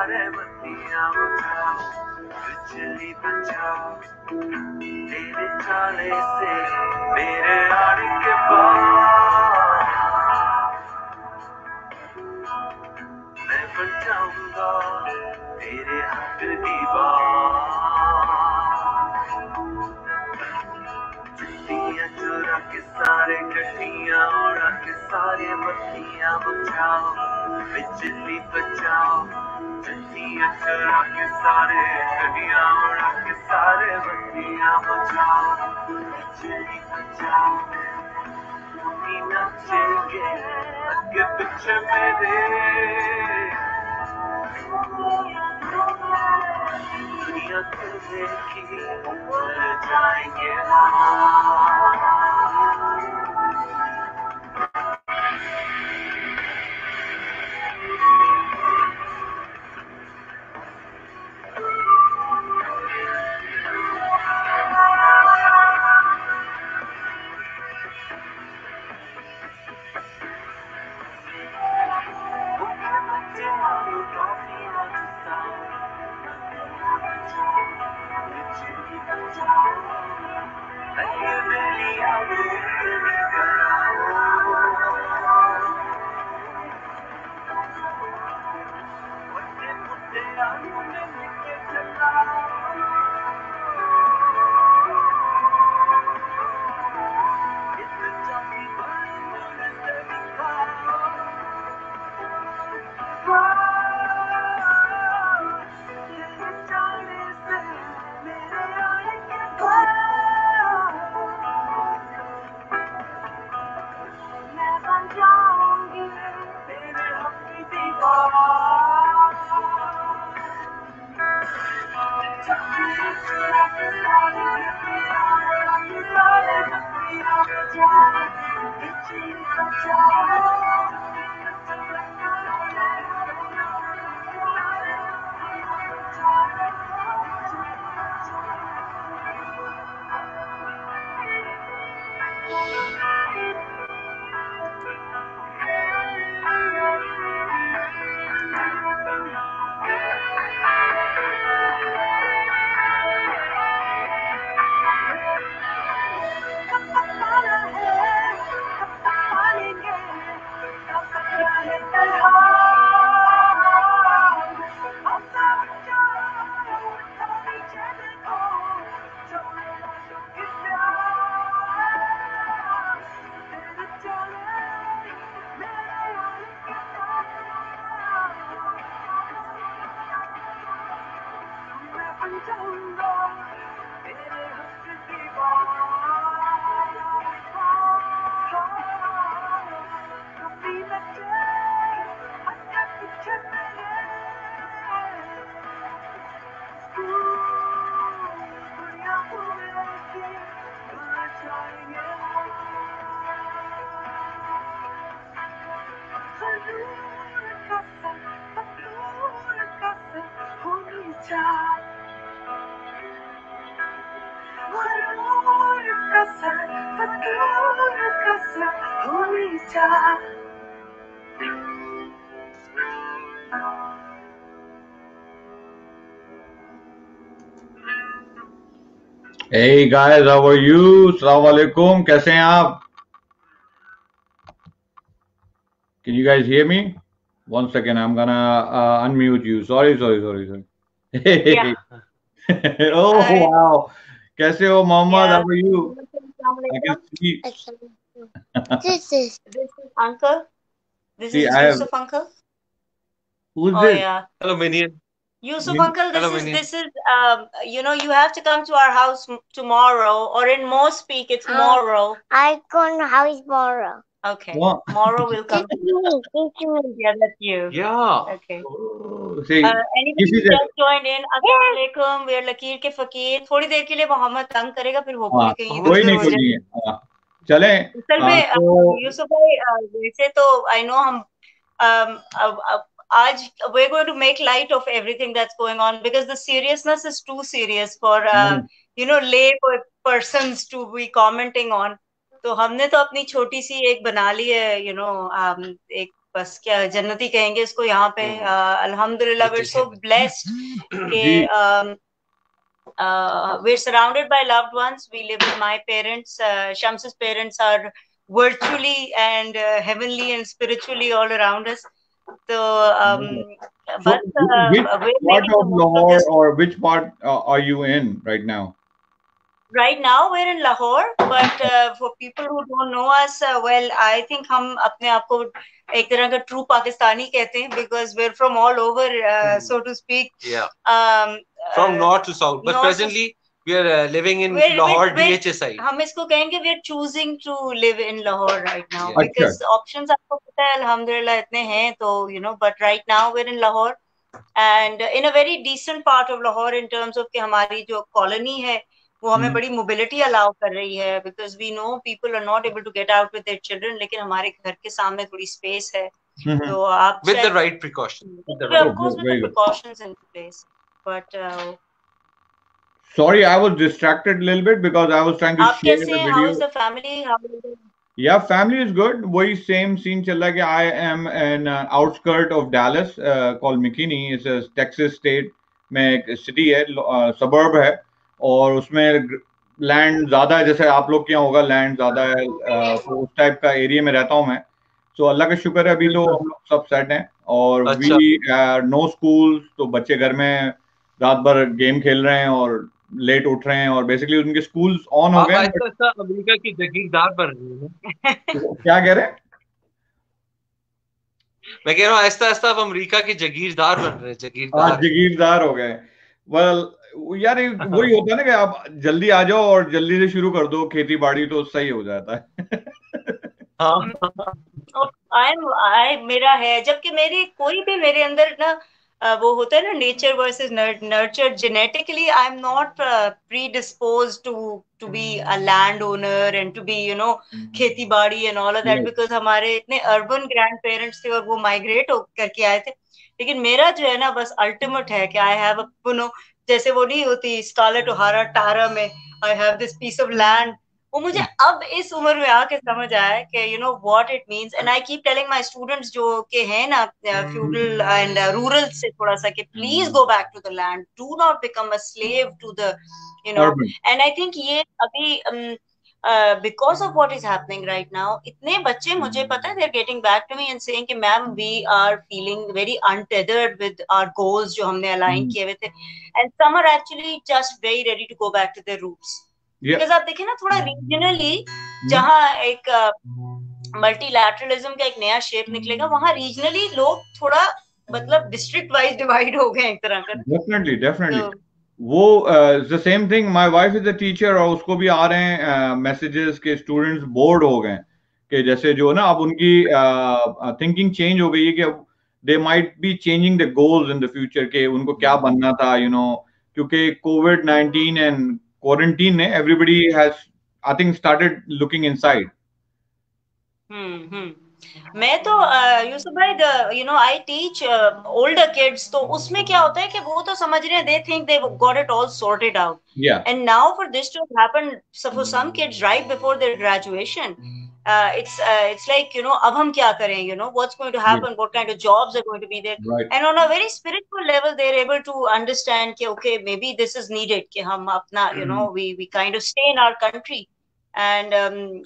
सारे बत्तियां बुझाओ, बिजली बचाओ, तेरे जाने से मेरे आने के बाद मैं बन जाऊंगा तेरे हक दीवार। चिट्ठियां चुरा के सारे गड्डियां उड़ा के सारे बत्तियां बुझाओ, बिजली बचाओ, चिट्ठियां चुरा के सारे गड्डियां उड़ा के सारे बत्तियां बुझाओ, बिजली बचाओ, तुम नचेंगे आगे पीछे मेरे, दुनिया को देखी भूल जाएंगे Hey guys, how are you? Assalamu alaikum. कैसे हैं आप? Can you guys hear me? One second, I'm gonna unmute you. Sorry. Yeah. Oh Hi. wow. कैसे हो Mohammad? Yeah. How are you? I can see. This is Uncle. This See, is I have. Yusuf Uncle. Who's Oh this? yeah. Hello, Minion. Yusuf Min- Uncle, Hello, Minion. this is you have to come to our house tomorrow, or in Mospeak it's tomorrow. I go to house tomorrow. Okay. What? Tomorrow we'll come. Yeah, that's you. Yeah. Okay. Oh, see, Anybody this who is a. just joined in, Assalamu alaikum. We are लकीर के फकीर. थोड़ी देर के लिए मोहम्मद तंग करेगा, फिर hopefully हाँ, कहीं कोई इधर नहीं हो कोई जाए. नहीं है। हाँ, चलें। असल में तो यूसुफ भाई, वैसे तो आई नो हम आज we're going to make light of everything that's going on because the seriousness is too serious for lay persons to be commenting on. तो हमने तो अपनी छोटी सी एक बना ली है, एक बस क्या जन्नती कहेंगे इसको यहाँ पे। अल्हम्दुलिल्लाह we're so blessed कि we're surrounded by loved ones. We live with my parents. Shams's parents are virtually and heavenly and spiritually all around us. So, so which part of Lahore or which part are you in right now? Right now we're in Lahore, but for people who don't know us, well, I think हम अपने आप को एक तरह का true Pakistani कहते हैं because we're from all over, so to speak. Yeah. From north to south, but presently we are living in Lahore DHA side. हम इसको कहेंगे we are choosing to live in Lahore right now because options आपको पता है अल्हम्दुलिल्लाह इतने हैं तो but right now we're in Lahore and in a very decent part of Lahore in terms of कि हमारी जो colony है वो हमें बड़ी मोबिलिटी अलाउ कर रही है because we know people are not able to get out with their children, लेकिन हमारे घर के सामने थोड़ी स्पेस है तो आप with the right precautions, with the precautions in place. But sorry, I was distracted a little bit because I was trying to share the video. How is the family? How is it? Yeah, family is good. वही same scene चल रहा है कि I am an outskirt of Dallas called McKinney. It's a Texas state में एक city है, suburb है और उसमें लैंड ज्यादा है, जैसे आप लोग के यहाँ होगा लैंड ज्यादा है, तो उस टाइप का एरिया में रहता हूँ मैं। तो अल्लाह का शुक्र है अभी तो हम लोग सब सेट हैं और वी नो स्कूल, तो बच्चे घर में रात भर गेम खेल रहे हैं और लेट उठ रहे हैं और बेसिकली उनके स्कूल्स ऑन हो गए। अमेरिका की जागीरदार बन रही है। क्या कह रहे हैं? मैं कह रहा हूँ आहिस्ता आहिस्ता अब अमेरिका के जागीरदार बन रहे हैं। जागीरदार हो गए। वेल यार वही होता है ना कि आप जल्दी आ जाओ और जल्दी से शुरू कर दो खेती बाड़ी तो सही हो जाता है। मेरा है, जबकि मेरी कोई भी मेरे अंदर ना वो होता है ना nature versus nurture, genetically I am not predispose to be a land owner and to be kheti baadi and all of that because हमारे इतने अर्बन ग्रैंड पेरेंट्स थे और वो माइग्रेट करके आए थे। लेकिन मेरा जो है ना बस अल्टीमेट है कि आई हैव जैसे वो नहीं होती स्कारलेट ओहारा टारा में I have this piece of land, वो मुझे अब इस उम्र में आके समझ आया कि what it means and I keep telling my students जो के हैं ना फ्यूडल एंड रूरल से थोड़ा सा कि please go back to the land, do not become a slave to the and I think ये अभी because of what is happening right now, इतने बच्चे मुझे पता है they're getting back to me and saying कि ma'am we are feeling very untethered with our goals जो हमने align किए हुए थे and some are actually just very ready to go back to their roots. Because आप देखें ना थोड़ा regionally जहाँ एक multilateralism का एक नया shape निकलेगा वहाँ regionally लोग थोड़ा मतलब district wise divide हो गए एक तरह का। Definitely. वो the same thing, my wife is a teacher और उसको भी आ रहे हैं मैसेजेस के स्टूडेंट्स बोर्ड हो गए कि जैसे जो ना अब उनकी थिंकिंग चेंज हो गई है कि they might be changing the goals in the future के उनको क्या बनना था क्योंकि कोविड-19 एंड क्वारंटीन ने everybody has I think started looking inside. मैं तो यूसुफ भाई आई टीच ओल्डर किड्स, तो उसमें क्या होता है कि वो तो समझ रहे हैं, they think they got it all sorted out and now for this to happen for some kids right before their graduation it's like अब हम क्या करें, what's going to happen, what kind of jobs are going to be there, and on a very spiritual level they're able to understand कि okay maybe this is needed कि हम अपना we kind of stay in our country and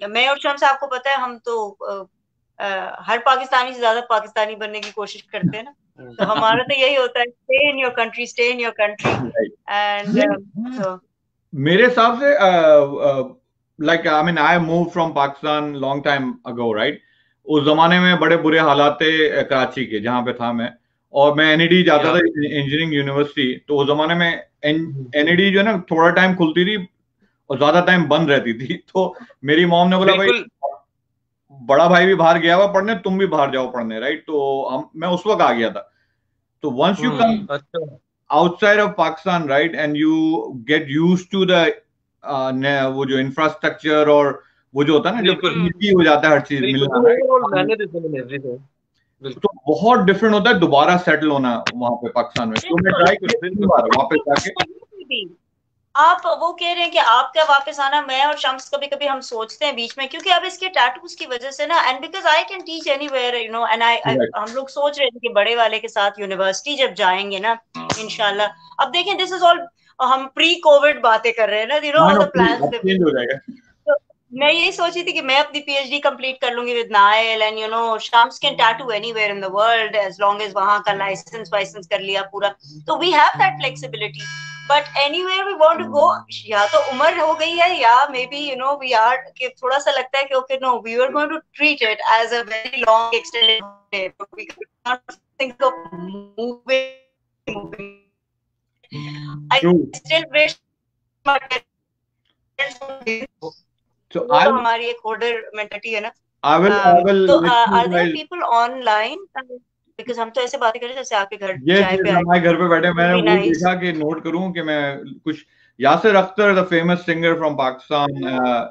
मैं और शम्स आपको पता है हम तो हर पाकिस्तानी से ज्यादा पाकिस्तानी बनने की कोशिश करते हैं ना, तो हमारा तो यही होता है stay in your country and so मेरे हिसाब से like I mean I moved from Pakistan long time ago, right? उस जमाने में बड़े बुरे हालात थे कराची के जहाँ पे था मैं, और मैं NED जाता था इंजीनियरिंग यूनिवर्सिटी, तो उस जमाने में NED जो है ना थोड़ा टाइम खुलती थी और ज्यादा टाइम बंद रहती थी, तो मेरी मॉम ने बोला भाई बड़ा भाई भी बाहर गया हुआ पढ़ने, तुम भी बाहर जाओ पढ़ने, राइट? तो मैं उस वक्त आ गया था। तो once you come outside of Pakistan, right, and you get used to the वो जो इंफ्रास्ट्रक्चर और वो जो होता है ना जब इजी हो जाता है हर चीज मिलना, तो बहुत डिफरेंट होता है दोबारा सेटल होना वहां पे पाकिस्तान में। तो मैं ट्राई करती हूँ वापस जाके। आप वो कह रहे हैं कि आपका वापस आना, मैं और शम्स कभी कभी हम सोचते हैं बीच में, क्योंकि अब इसके टैटूज की वजह से ना, and because I can teach anywhere you know, and हम लोग सोच रहे थे कि बड़े वाले के साथ यूनिवर्सिटी जब जाएंगे ना इंशाल्लाह, अब देखें दिस इज ऑल, हम प्री कोविड बातें कर रहे हैं ना, you know all the plans change हो जाएगा। मैं यही सोची थी कि मैं अपनी पीएचडी कंप्लीट कर लूंगी with Nile, and you know Shams can tattoo anywhere in the world as long as वहां का लाइसेंस कर लिया पूरा, तो we have that flexibility, but anywhere we want to go, या तो उम्र हो गई है या maybe you know we are, कि थोड़ा सा लगता है कि okay no we are going to treat it as a very long extended day, we can not think of moving. I still wish my So हमारी एक holder mentality है ना। I will तो are there people online, because हम तो ऐसे बातें कर रहे हैं जैसे आपके घर चाय पे आए, हमारे घर पे बैठे, मैंने वो देखा कि नोट करूं कि मैं कुछ, Yasir Akhtar, the famous singer from Pakistan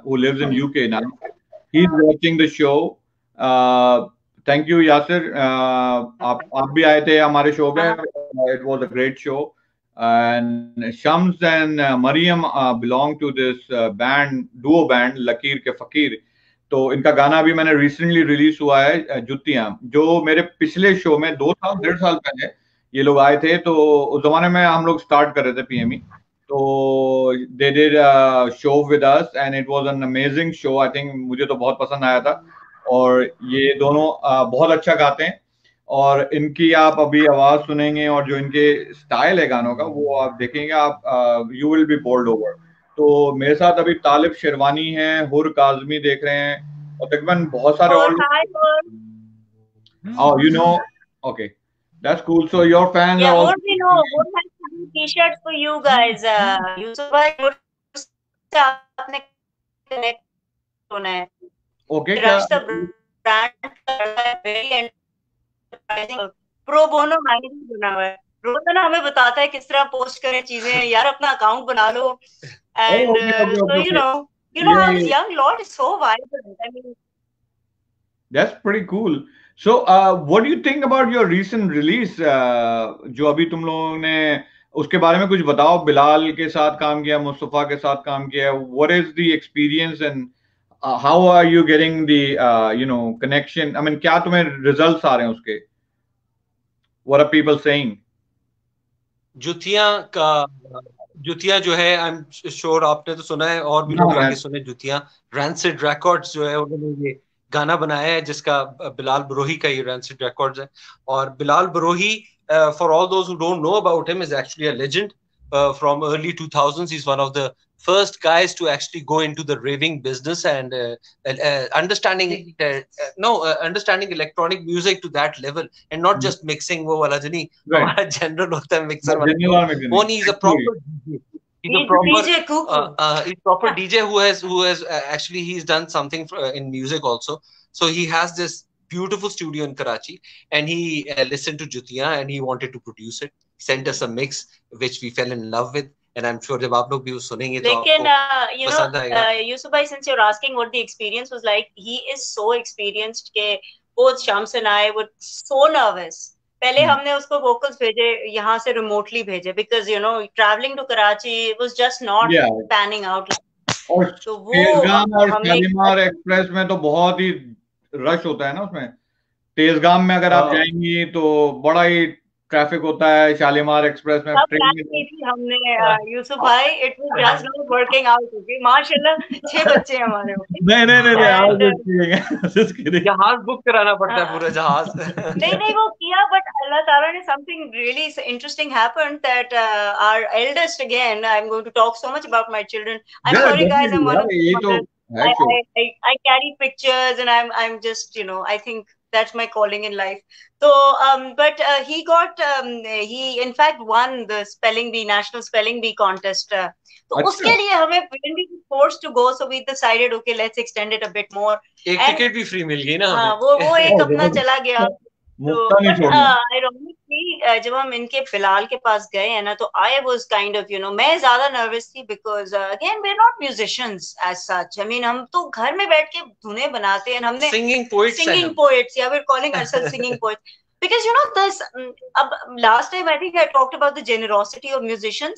who lives in UK now, he's watching the show. Thank you Yasir, आप भी आए थे हमारे शो पे, it was a great show, and Shams and Mariam belong to this duo band लकीर के फकीर, तो इनका गाना भी मैंने रिसेंटली रिलीज हुआ है जुतियां, जो मेरे पिछले शो में 2-1.5 साल पहले ये लोग आए थे, तो उस जमाने में हम लोग स्टार्ट कर रहे थे पीएमई, तो they did show with us and it was an amazing show, I think मुझे तो बहुत पसंद आया था, और ये दोनों बहुत अच्छा गाते हैं, और इनकी आप अभी आवाज सुनेंगे और जो इनके स्टाइल है गानों का वो आप देखेंगे, आप you will be bowled over. तो मेरे साथ अभी तालिब शेरवानी है, हुर काजमी देख रहे हैं, और तकरीबन बहुत सारे और oh you know, okay, that's cool, so your fans yeah, are also, we know what has some t-shirts for you guys, Yusuf bhai से आपने connect होना है, okay, Crush the brand very enterprising pro bono manager बना हुआ है, रोजाना हमें बताता है किस तरह पोस्ट करें चीजें, यार अपना अकाउंट बना लो, and so you know how this young lord is so vibrant, I mean that's pretty cool. So what do you think about your recent release, जो अभी तुम लोगों ने, उसके बारे में कुछ बताओ, बिलाल के साथ काम किया, मुस्तफा के साथ काम किया, what is the experience and how are you getting the you know connection, I mean क्या तुम्हें results आ रहे हैं उसके, what are people saying? जुतियां जो है, आई एम श्योर आपने तो सुना है, और भी लोग जाके सुने जुतियां, रैंसिड रिकॉर्ड्स जो है उन्होंने ये गाना बनाया है, जिसका बिलाल बरोही का ये रैंसिड रिकॉर्ड्स है, और Bilal Barohi, for all those who don't know about him, is actually a legend from early 2000s. He's one of the first guys to actually go into the raving business and understanding electronic music to that level, and not just mixing wo wala jani hamara general hota hai mixer wala, he's a proper DJ. He's a proper DJ who has actually he's done something in music also. So he has this beautiful studio in Karachi, and he listened to Jutiyan and he wanted to produce it, sent us a mix which we fell in love with, and I'm sure जब आप लोग भी वो सुनेंगे तो आपको पसंद आएगा। Yusuf bhai, since you're asking what the experience was like, he is so experienced के both Shams and I were so nervous. पहले हमने उसको vocals भेजे, यहाँ से remotely भेजे, because you know traveling to Karachi was just not panning out. और तेजगाम और शालीमार एक्सप्रेस में तो बहुत ही रश होता है ना, उसमें तेजगाम में अगर आप जाएंगी तो बड़ा ही ट्रैफिक होता है, शालीमार एक्सप्रेस में हमने यूसुफ भाई, it was just not working out, okay, माशाल्लाह 6 बच्चे हमारे, नहीं जहाज बुक कराना पड़ता है, पूरा जहाज नहीं वो किया, बट अल्लाह ताला ने something really interesting happened that our eldest, again I am going to talk so much about my children, I am sorry guys, I am one of I carry pictures and I'm just, you know, I think that's my calling in life. So but he got he in fact won the spelling bee, national spelling bee contest, तो उसके लिए हमें when we were forced to go, so we decided okay, let's extend it a bit more. एक ticket भी free मिल गई ना, हाँ, वो एक अपना चला गया। ironically जब हम इनके बिलाल के पास गए हैं ना, तो I was kind of, you know, मैं ज्यादा nervous थी, because again we're not musicians as such. I mean हम तो घर में बैठ के धुनें बनाते हैं, हमने singing poets, yeah, we're calling ourselves singing poets, because you know this अब last time I think I talked about the generosity of musicians.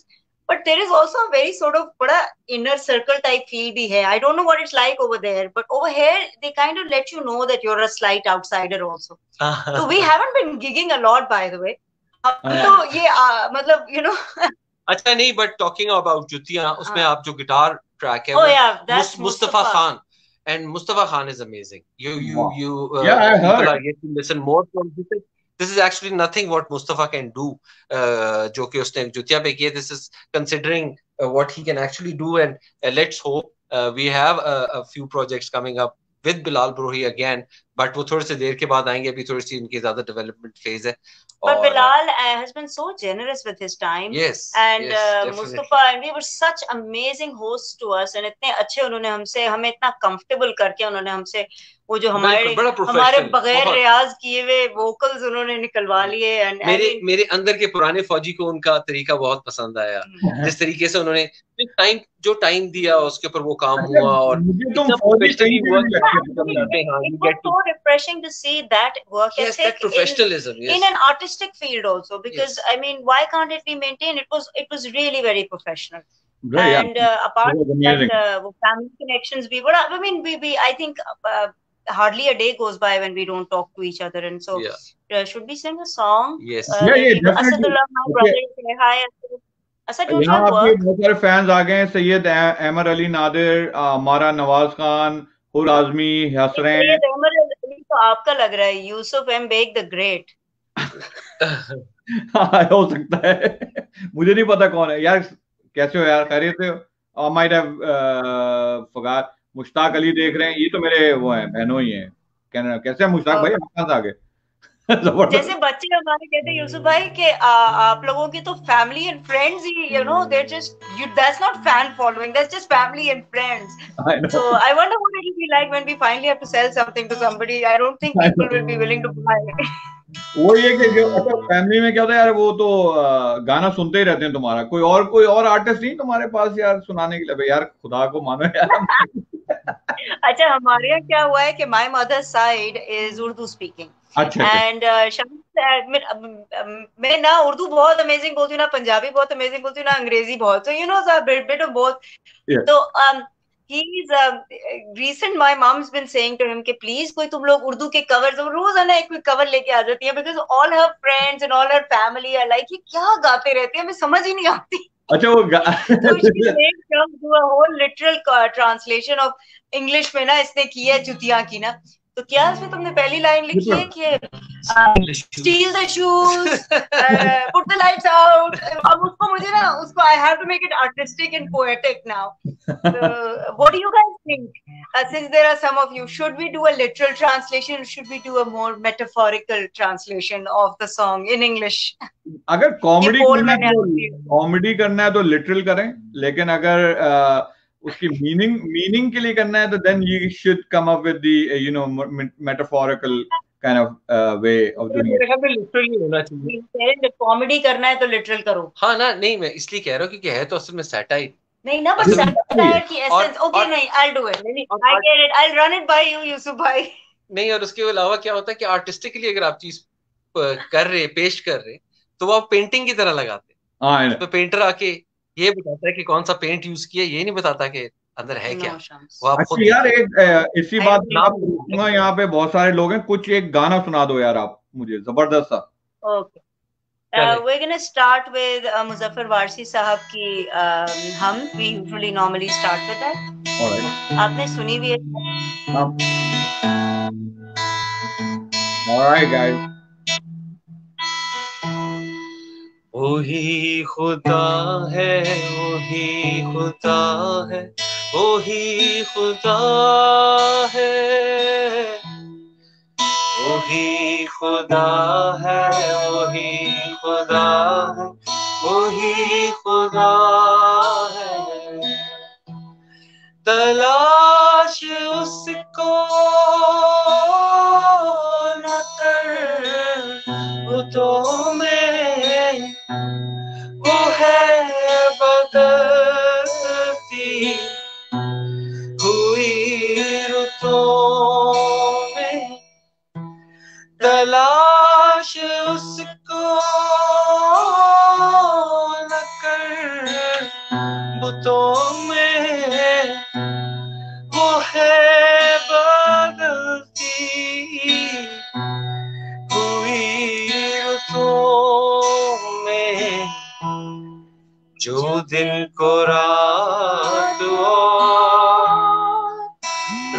But there is also a very sort of बड़ा inner circle type feel भी है. I don't know what it's like over there, but over here they kind of let you know that you're a slight outsider also. So we haven't been gigging a lot, by the way. तो ये मतलब you know. अच्छा नहीं, but talking about जुतियाँ, उसमें आप जो guitar track है, oh yeah, that's Mustafa Khan. And Mustafa Khan is amazing. Wow. Yeah, I heard. People are yet to listen more from this. This is actually nothing what Mustafa can do. जो कि उसने जुतिया पे किया. This is considering what he can actually do, and let's hope we have a few projects coming up with Bilal Brohi again. But वो थोड़े से देर के बाद आएंगे. अभी थोड़ी सी इनकी ज़्यादा development phase है. But Bilal has been so generous with his time. Yes. And Mustafa, and we were such amazing hosts to us, and इतने अच्छे उन्होंने हमसे, हमें इतना comfortable करके उन्होंने हमसे वो जो हमारे बगैर रियाज किए हुए vocals उन्होंने निकलवा लिए. मेरे अंदर के पुराने फौजी को उनका तरीका बहुत पसंद आया. जिस तरीके से उन्होंने जो टाइम दिया उसके ऊपर वो काम हुआ, और it was so refreshing to see that work ethic. Yes, that professionalism. In an artistic field also, because I mean, why can't it be maintained? It was really very professional. Right, and apart from that, family connections, I mean, I think hardly a day goes by when we don't talk to each other, and so should we sing a song? Yes. Asadullah, my brother, say hi. Asad, don't you have work? बहुत सारे fans आ गए हैं. सैयद अहमद अली नादिर, हमारा नवाज खान, हुर आजमी हंस रहे हैं. सैयद अहमद अली तो आपका लग रहा है. Yusuf M Baig the great. हो सकता है. मुझे नहीं पता कौन है यार. कैसे हो यार? खैरियत से हो? I might have forgot. Mushtaq Ali देख रहे हैं. ये तो मेरे वो हैं, बहनों ही हैं. कैसे हैं मुश्ताक भाई? कहाँ से आ गए? जैसे बच्चे हमारे कहते हैं यूसुफ भाई कि आप लोगों की तो family and friends he, you know, they're just that's not fan following, that's just family and friends. So I wonder what it will be like when we finally have to sell something to somebody. I don't think people will be willing to buy. वो ये कि अच्छा family में क्या होता है यार, वो तो गाना सुनते ही रहते हैं तुम्हारा. कोई और आर्टिस्ट नहीं तुम्हारे पास यार सुनाने के लिए? यार खुदा को मानो यार. अच्छा हमारे यहाँ क्या हुआ है कि my mother's side is Urdu speaking. अच्छा. And मैं ना उर्दू बहुत अमेजिंग बोलती हूँ, ना पंजाबी बहुत अमेजिंग बोलती हूँ, ना अंग्रेजी बहुत. So you know, a bit of both. तो he's recent my mom's been saying to him कि please कोई तुम लोग उर्दू के कवर, रोजाना एक कोई कवर लेके आ जाती है, because all her friends and all her family are like ये क्या गाते रहते हैं, हमें समझ ही नहीं आती. अच्छा वो so she made do a whole literal translation of English में ना इसने की है जुतियाँ की ना. तो क्या इसमें तुमने पहली लाइन लिखी है कि steal the shoes, put the lights out. अब उसको मुझे ना उसको I have to make it artistic and poetic now. What do you guys think? Since there are some of you, should we do a literal translation or should we do a more metaphorical translation of the song in English? अगर comedy करना है तो literal करें, लेकिन अगर उसकी meaning के लिए करना है तो then you should come up with the you know metaphorical kind of way of doing it. Literally होना चाहिए. कॉमेडी करना है तो लिटरल करो. हाँ ना, नहीं मैं इसलिए कह रहा हूँ क्योंकि है तो असल में सैटायर. नहीं ना, बट सैटायर की एसेंस. ओके नहीं, I'll do it. I get it. I'll run it by you, Yusuf भाई. नहीं, और उसके अलावा क्या होता है कि आर्टिस्टिकली अगर आप चीज कर रहे पेश कर रहे तो वो आप पेंटिंग की तरह लगाते हैं. तो पेंटर आके ये बताता है कि कौन सा पेंट यूज किया, ये नहीं बताता कि अंदर है क्या. वो आप खुद यार एक इसी बात में यहाँ पे बहुत सारे लोग हैं, कुछ एक गाना सुना दो यार आप मुझे जबरदस्त सा. Okay, we're gonna start with Muzaffar Warsi साहब की हम. We usually normally start with that. Alright. आपने सुनी भी है? Alright guys. वही खुदा है, वही खुदा है, वही खुदा है, वही खुदा है, वही खुदा है, वही खुदा है. तलाश उसको न कर बुतों में, वो है बदलती हुई रुतों में. तलाश उसको न कर राहतों में वो है बदलती हुई रुतों में, जो दिन को रात और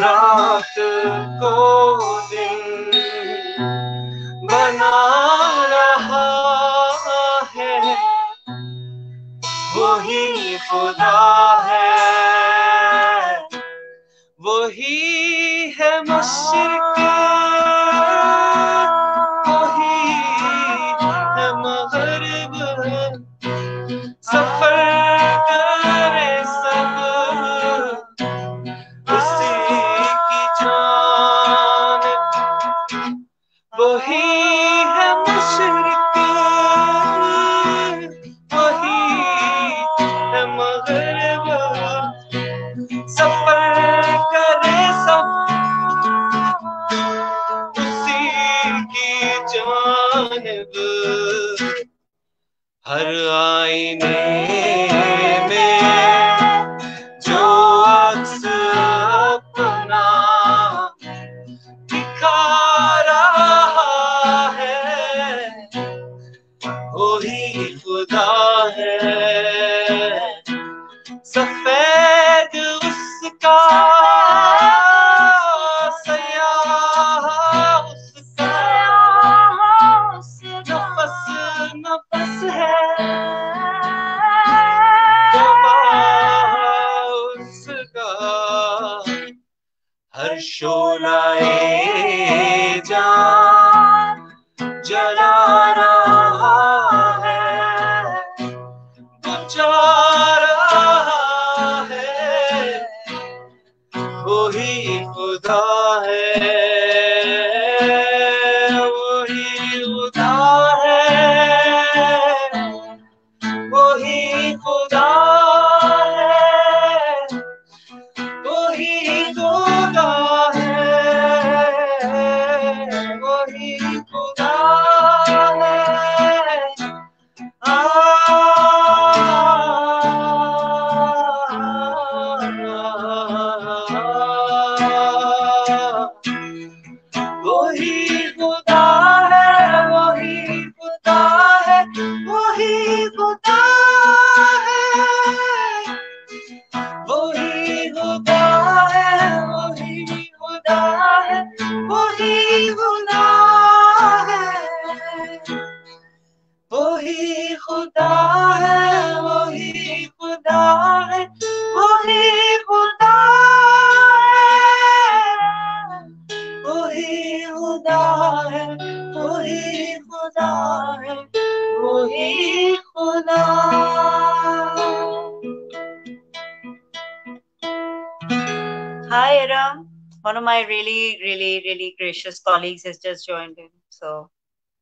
रात को दिन बना रहा है, वही खुदा है, वही है मशरिक़, वही है मग़रिब, सफर करे सब उसी की जानिब, वही है मशरिक़, वही है मग़रिब, सफर करे सब उसी की जानिब। हर आईने में जो अक्स अपना दिखा रहा है, वही खुदा है, सफेद उसका सयाह उसका नफस नफस है, उसका हर शोलाए जान जला रहा है, बुझा रहा है, वही खुदा है, वही खुदा है, वही खुदा है, वही खुदा है, वही खुदा है। वही खुदा है, वही खुदा है, वही खुदा है, वही खुदा है, वही खुदा है, वही खुदा है, वही खुदा है, वही खुदा है, वही खुदा है, वही खुदा है, वही खुदा है, वही खुदा। Hi, Aram. One of my really gracious colleagues has just joined in. So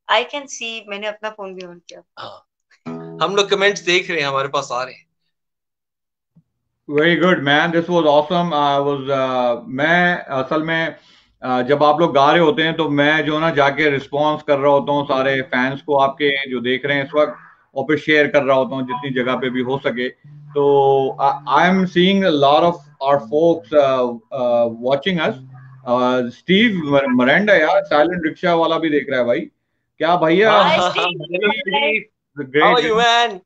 I can see, मैंने अपना फोन भी ऑन किया। हाँ, हम लोग कमेंट्स देख रहे हैं, हमारे पास आ रहे हैं। Very good, man. This was awesome. मैं असल में जब आप लोग गा रहे होते हैं तो मैं जो ना जाके रिस्पॉन्स कर रहा होता हूँ सारे फैंस को आपके जो देख रहे हैं इस वक्त, और फिर शेयर कर रहा होता हूँ जितनी जगह पे भी हो सके। तो I am seeing a lot of our folks watching us. Steve Miranda यार, साइलेंट रिक्शा वाला भी देख रहा है भाई। क्या भैया? ग्रेट।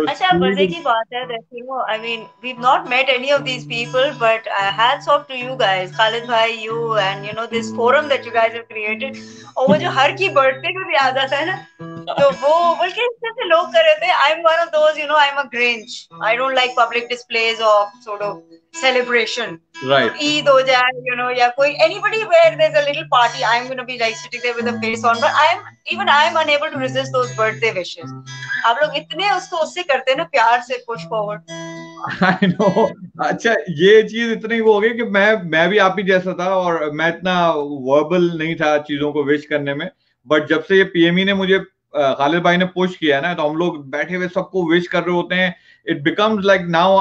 अच्छा, मजे की बात है that, you know, I mean, we've not met any of these people, but hats off to you guys, Khalid bhai, you, and you know this forum that you guys have created. और वो जो हर की birthday में भी आ जाता है ना, तो वो बल्कि इस तरह से लोग कर रहे थे। I'm one of those, you know, I'm a Grinch. I don't like public displays of sort of celebration. Right. Eid हो जाए, you know, या कोई anybody where there's a little party, I'm going to be like sitting there with a face on, but I'm unable to resist those birthday wishes. आप लोग इतने उससे करते हैं ना प्यार से, push forward. I know. अच्छा, ये चीज इतनी वो हो गई कि मैं भी आप ही जैसा था, और मैं इतना वर्बल नहीं था चीजों को विश करने में, बट जब से ये पीएमई ने मुझे खालिद भाई ने पुश किया ना, तो हम लोग बैठे हुए सबको विश कर रहे होते हैं। It becomes like now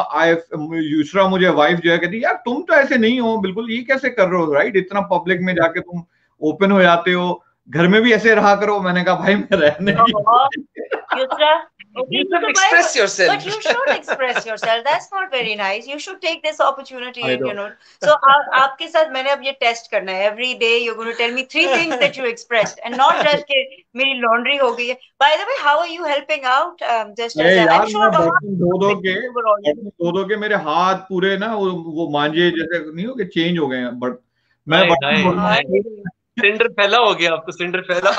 Yusra मुझे वाइफ जो है कहती यार तुम तो ऐसे नहीं हो बिल्कुल, ये कैसे कर रहे हो, राइट? इतना पब्लिक में जाके तुम ओपन हो जाते हो, घर में भी ऐसे रहा करो। मैंने कहा भाई मैं रहने Okay, You should express yourself. But you should express yourself. That's not very nice. You should take this opportunity and So आपके साथ मैंने अब ये test करना है. Every day you're going to tell me 3 things that you expressed, and not just कि मेरी laundry हो गई है. By the way, how are you helping out? Just as I'm sure दो के मेरे हाथ पूरे ना वो मांझे जैसे नहीं हो कि चेंज हो गए हैं. बट मैं सिंडर फैला हो गया, आपको सिंडर फैला.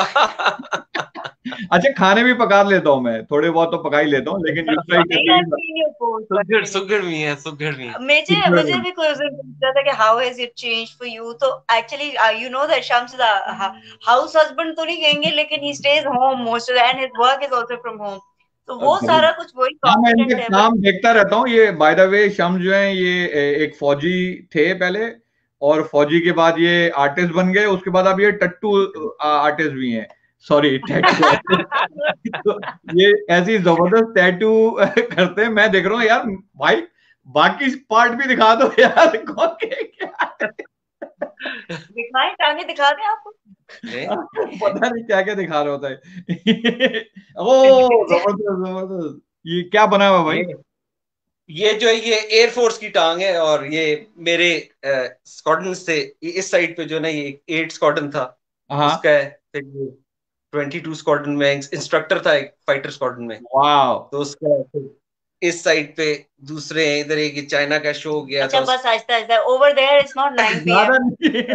अच्छा, खाने भी पका लेता हूँ मैं, थोड़े बहुत तो पका ही लेता हूँ, लेकिन मुझे भी पूछा था कि how has it changed for you. तो actually you know that Shams house husband तो नहीं कहेंगे, लेकिन he stays home most and his work is also from home. तो वो सारा कुछ वही कांस्टेंट है. काम देखता रहता हूँ. ये बाय द वे शम्स जो है ये एक फौजी थे पहले, और फौजी के बाद ये आर्टिस्ट बन गए. उसके बाद अब ये टट्टू आर्टिस्ट भी हैं. Sorry, tattoo. तो ये ऐसी जबरदस्त टैटू करते हैं. मैं देख रहा हूँ यार भाई, बाकी पार्ट भी दिखा दो यार. कौन क्या दिखाएं, टांगे दिखा दें आपको. पता नहीं क्या क्या दिखा रहा होता है. ओ जबरदस्त. ये क्या बना हुआ भाई? ये जो है ये एयरफोर्स की टांग है, और ये मेरे स्क्वाड्रन से इस साइड पे जो ना ये 8 स्क्वाड्रन था उसका है. फिर 22 स्क्वाड्रन में इंस्ट्रक्टर था एक फाइटर स्क्वाड्रन में. वाओ. तो उसका इस साइड पे दूसरे इधर एक चाइना का शो हो गया. अच्छा, बस आहिस्ता आहिस्ता. Over there it's not 9 PM.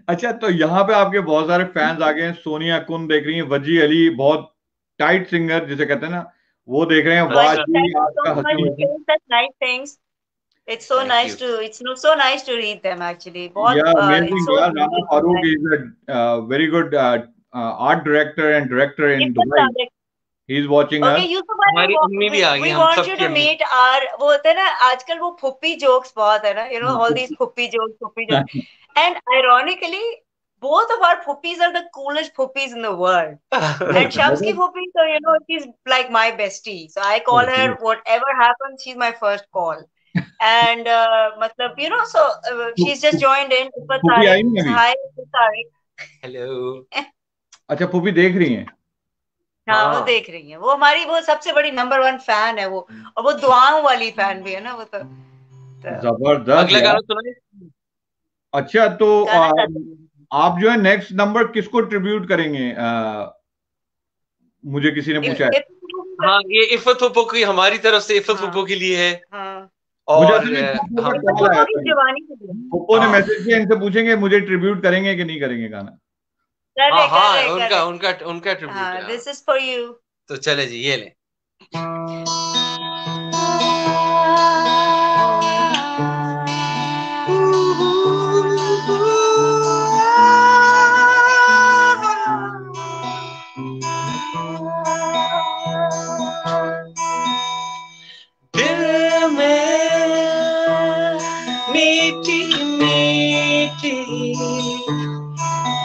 अच्छा, तो यहाँ पे आपके बहुत सारे फैंस आ गए हैं. सोनिया कुन देख रही हैं, वजी अली बहुत टाइट सिंगर जिसे कहते हैं ना, वो देख रहे हैं. It's so nice to read them actually. Amazing. Rana Farooq is a very good art director and director in Dubai. He's watching us. हमारी अम्मी भी आ गई. We want you to meet our, वो होता है ना आजकल वो फुप्पी जोक्स बहुत है ना, you know, all these फुप्पी jokes. And ironically, both of our puppies are the coolest puppies in the world. And Shamski puppy, so you know, she's like my bestie. So I call her, whatever happens, she's my first call. And matlab, you know, so she's just joined in. Hi, Tariq. Hello. अच्छा, puppy देख रही हैं? हाँ, वो देख रही है. वो हमारी वो सबसे बड़ी नंबर 1 फैन है वो, और वो दुआओं वाली फैन भी है ना वो. तो जबरदस्त. अगला गाना सुनाइए. अच्छा, तो आप जो है नेक्स्ट नंबर किसको ट्रिब्यूट करेंगे? मुझे किसी ने पूछा है. हाँ, ये इफ़त पुप्पो की हमारी तरफ से इफ़त पुप्पो के लिए है. और पुप्पो ने मैसेज किया, इनसे पूछेंगे मुझे ट्रिब्यूट करेंगे कि नहीं करेंगे गाना. हाँ, उनका tribute. This is for you. तो चले जी, ये ले.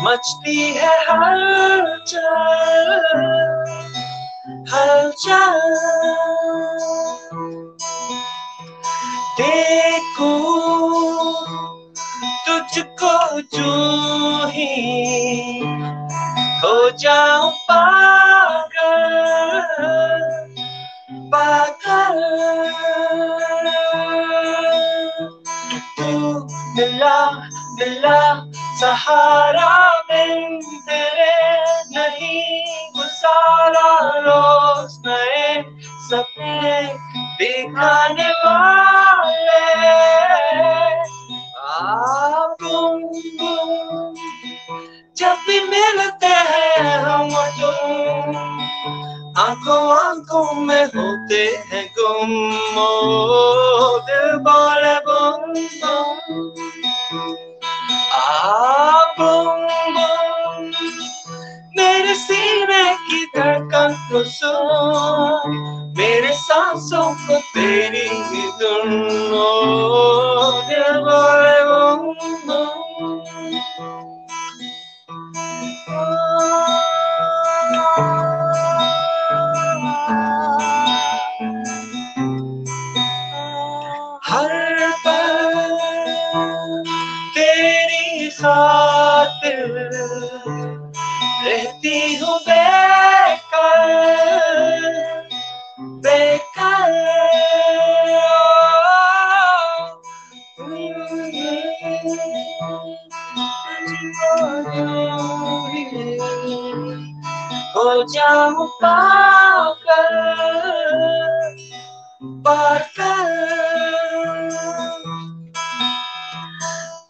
मचती है हलचल हलचल. देखूं तुझको यूं ही हो जाऊं पागल पागल. तू मिला मिला सहारा बिन तेरे नहीं गुजारा. रोज नए सपने दिखाने वाले गुम गुम जब भी मिलते हैं हम तुम. आंखों आंखों में होते हैं गुम. ओ दिल बोले गुम गुम. बुम बुम मेरे सीने की धड़कन को सुन. मेरे सांसों को तेरी ही धुन. दिल बोले बुम बुम. हर पल तेरी खातिर रहती हूँ बेकर. हो जाऊं पागल पागल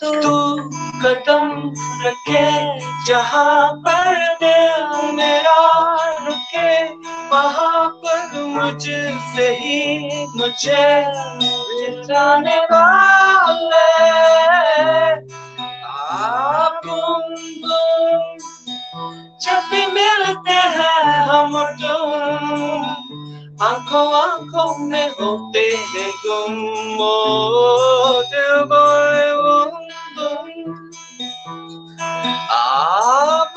तू कदम रखे जहाँ पर दिल मेरा रुके वहाँ पर मुझसे ही मुझे जाने वाले आप जब भी मिलते हैं हम तुम आंखों आंखों में होते हैं गुम ओ दिल बोले तुम आप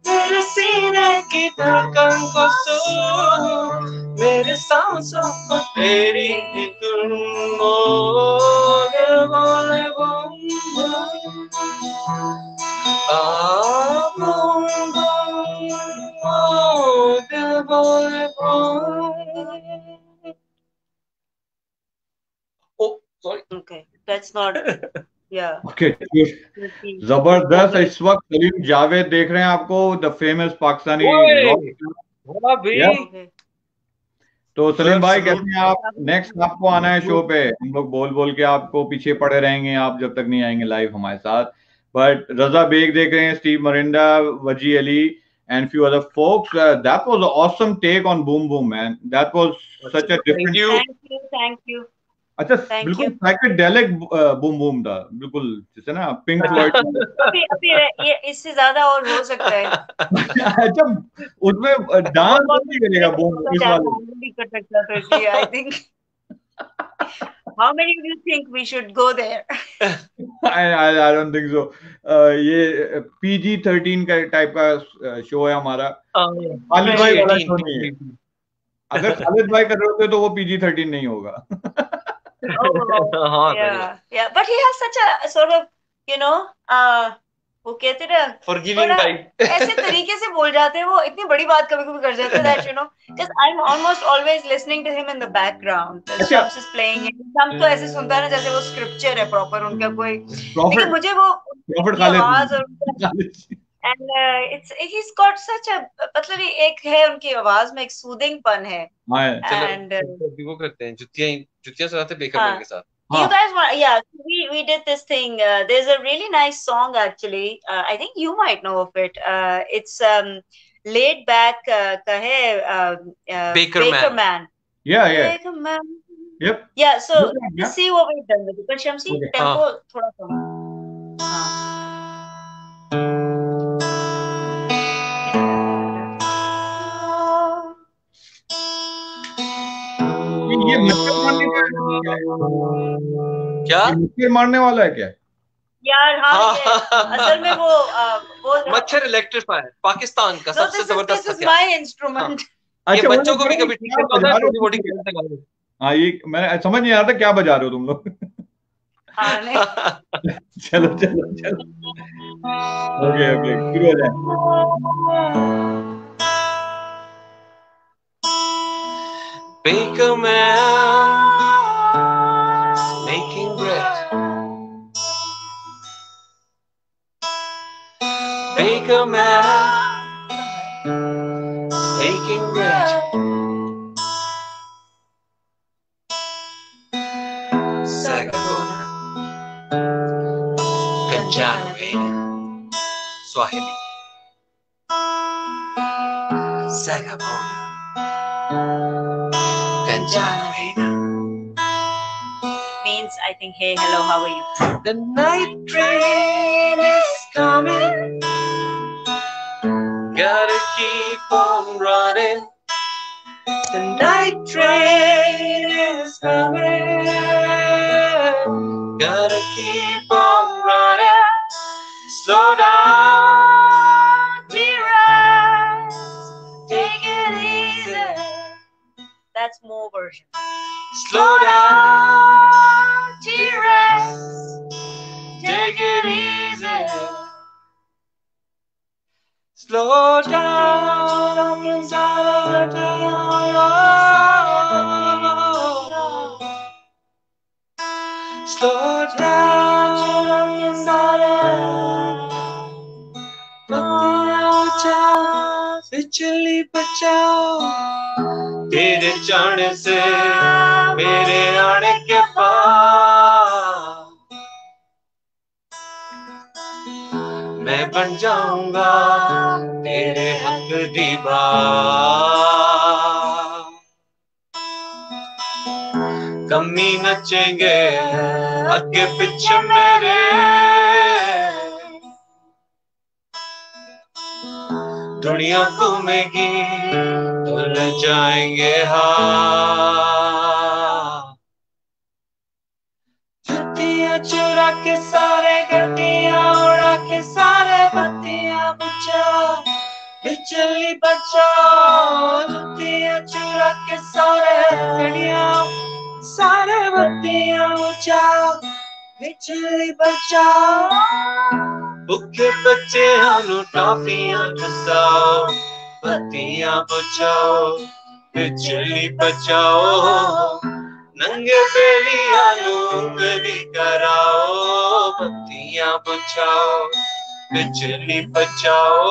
मेरे सीने की धड़कन को सुन मेरे सांसों को तेरी ही धुन ओ दिल बोले आप दिल बोले oh sorry okay that's not yeah okay जबरदस्त। इस वक्त सलीम जावेद देख रहे हैं आपको, द फेमस पाकिस्तानी भी। तो सलीम भाई कैसे हैं आप? नेक्स्ट आपको आना है शो पे, हम लोग बोल बोल के आपको पीछे पड़े रहेंगे आप जब तक नहीं आएंगे लाइव हमारे साथ। बट रजा बेग देख रहे हैं, स्टीव मरिंडा, वजी Ali and few other folks. That was an awesome take on Boom Boom, man. That was such a different. Thank you. अच्छा, बिल्कुल साइकेडेलिक बूम बूम था, बिल्कुल जैसे ना पिंक फ्लॉयड। अभी ये इससे ज्यादा और हो सकता है। अच्छा, उसमें डांस नहीं करेगा बूम इस वाले। नहीं कर सकता तो इसलिए I think How many of you think we should go there? I don't think so. ये PG-13 का टाइप का शो है हमारा। खालिद भाई वाला शो नहीं है। अगर खालिद भाई कर रहे होते तो वो PG-13 नहीं होगा। Yeah, but he has such a sort of, you know, वो कहते हैं ना, forgiving type, ऐसे तरीके से बोल जाते हैं, वो इतनी बड़ी बात कभी कभी कर जाते हैं that you know, because I'm almost always listening to him in the background. The Shams is playing it. Shams तो ऐसे सुनता है ना जैसे वो scripture है proper उनका कोई, लेकिन मुझे वो आवाज और and he's got such a मतलब एक है उनकी आवाज में एक सूदिंग पन है। and वो करते हैं जुतियां सुनाते बेकर मैन के साथ। You guys want, yeah, we did this thing. There's a really nice song actually. I think you might know of it. It's laid back का है Baker Man. Yeah. Baker Man. Yep. Yeah. So let's see what we've done with it. But Shamsi, tempo थोड़ा कम। ये मच्छर मारने वाला है क्या? मच्छर मारने वाला है क्या यार? हाँ, असल में वो मच्छर इलेक्ट्रीफायर पाकिस्तान का सबसे जबरदस्त हथियार। My instrument. ये बच्चों को भी कभी ठीक करता है, छोटी मोटी खेल से गाने। हाँ, ये मैंने समझ नहीं आ रहा था क्या बजा रहे हो तुम लोग। चलो ओके शुरू हो जाए। Baker Man making bread. Baker Man making bread. Sagabona, Kanjanawe, Swahili. Sagabona. Means I think hey, hello, how are you? The night train is coming, gotta keep on running. The night train is coming, gotta keep on running. Slow down, dearest, take it easy. That's more version. Slow down, T-Rex, take it easy. Slow down, slow down, बचाओ, बिजली बचाओ, तेरे जाने से मेरे आने के बाद मैं बन जाऊंगा तेरे हक दीवार। कमी नचेंगे आगे पीछे मेरे, दुनिया घूमेगी भूल जाएंगे हार। जुतियां चुरा के सारे गड्डियां उड़ा के सारे बत्तियां बुझाओ, बिजली बचाओ। जुतियां चुरा के सारे गड्डियां सारे बत्तियां बुझाओ, बिजली बचाओ। भूखे बच्चे हानू टॉफियां चुसाओ, बत्तियां बुझाओ, बिजली बचाओ। नंगे बेलियां नू उंगली कराओ, बत्तियां बुझाओ, बिजली बचाओ।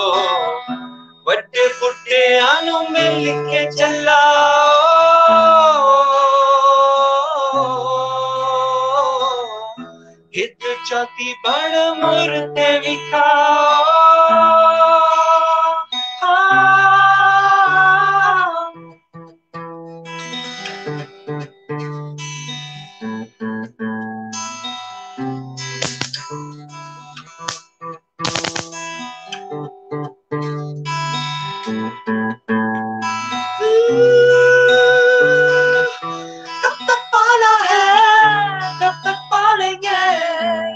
वड्डे बुड्ढियां नू मिल के चलाओ, हित जाती बड़ मुर्ते विखाओ। कब तक पाला है, कब तक पालेंगे,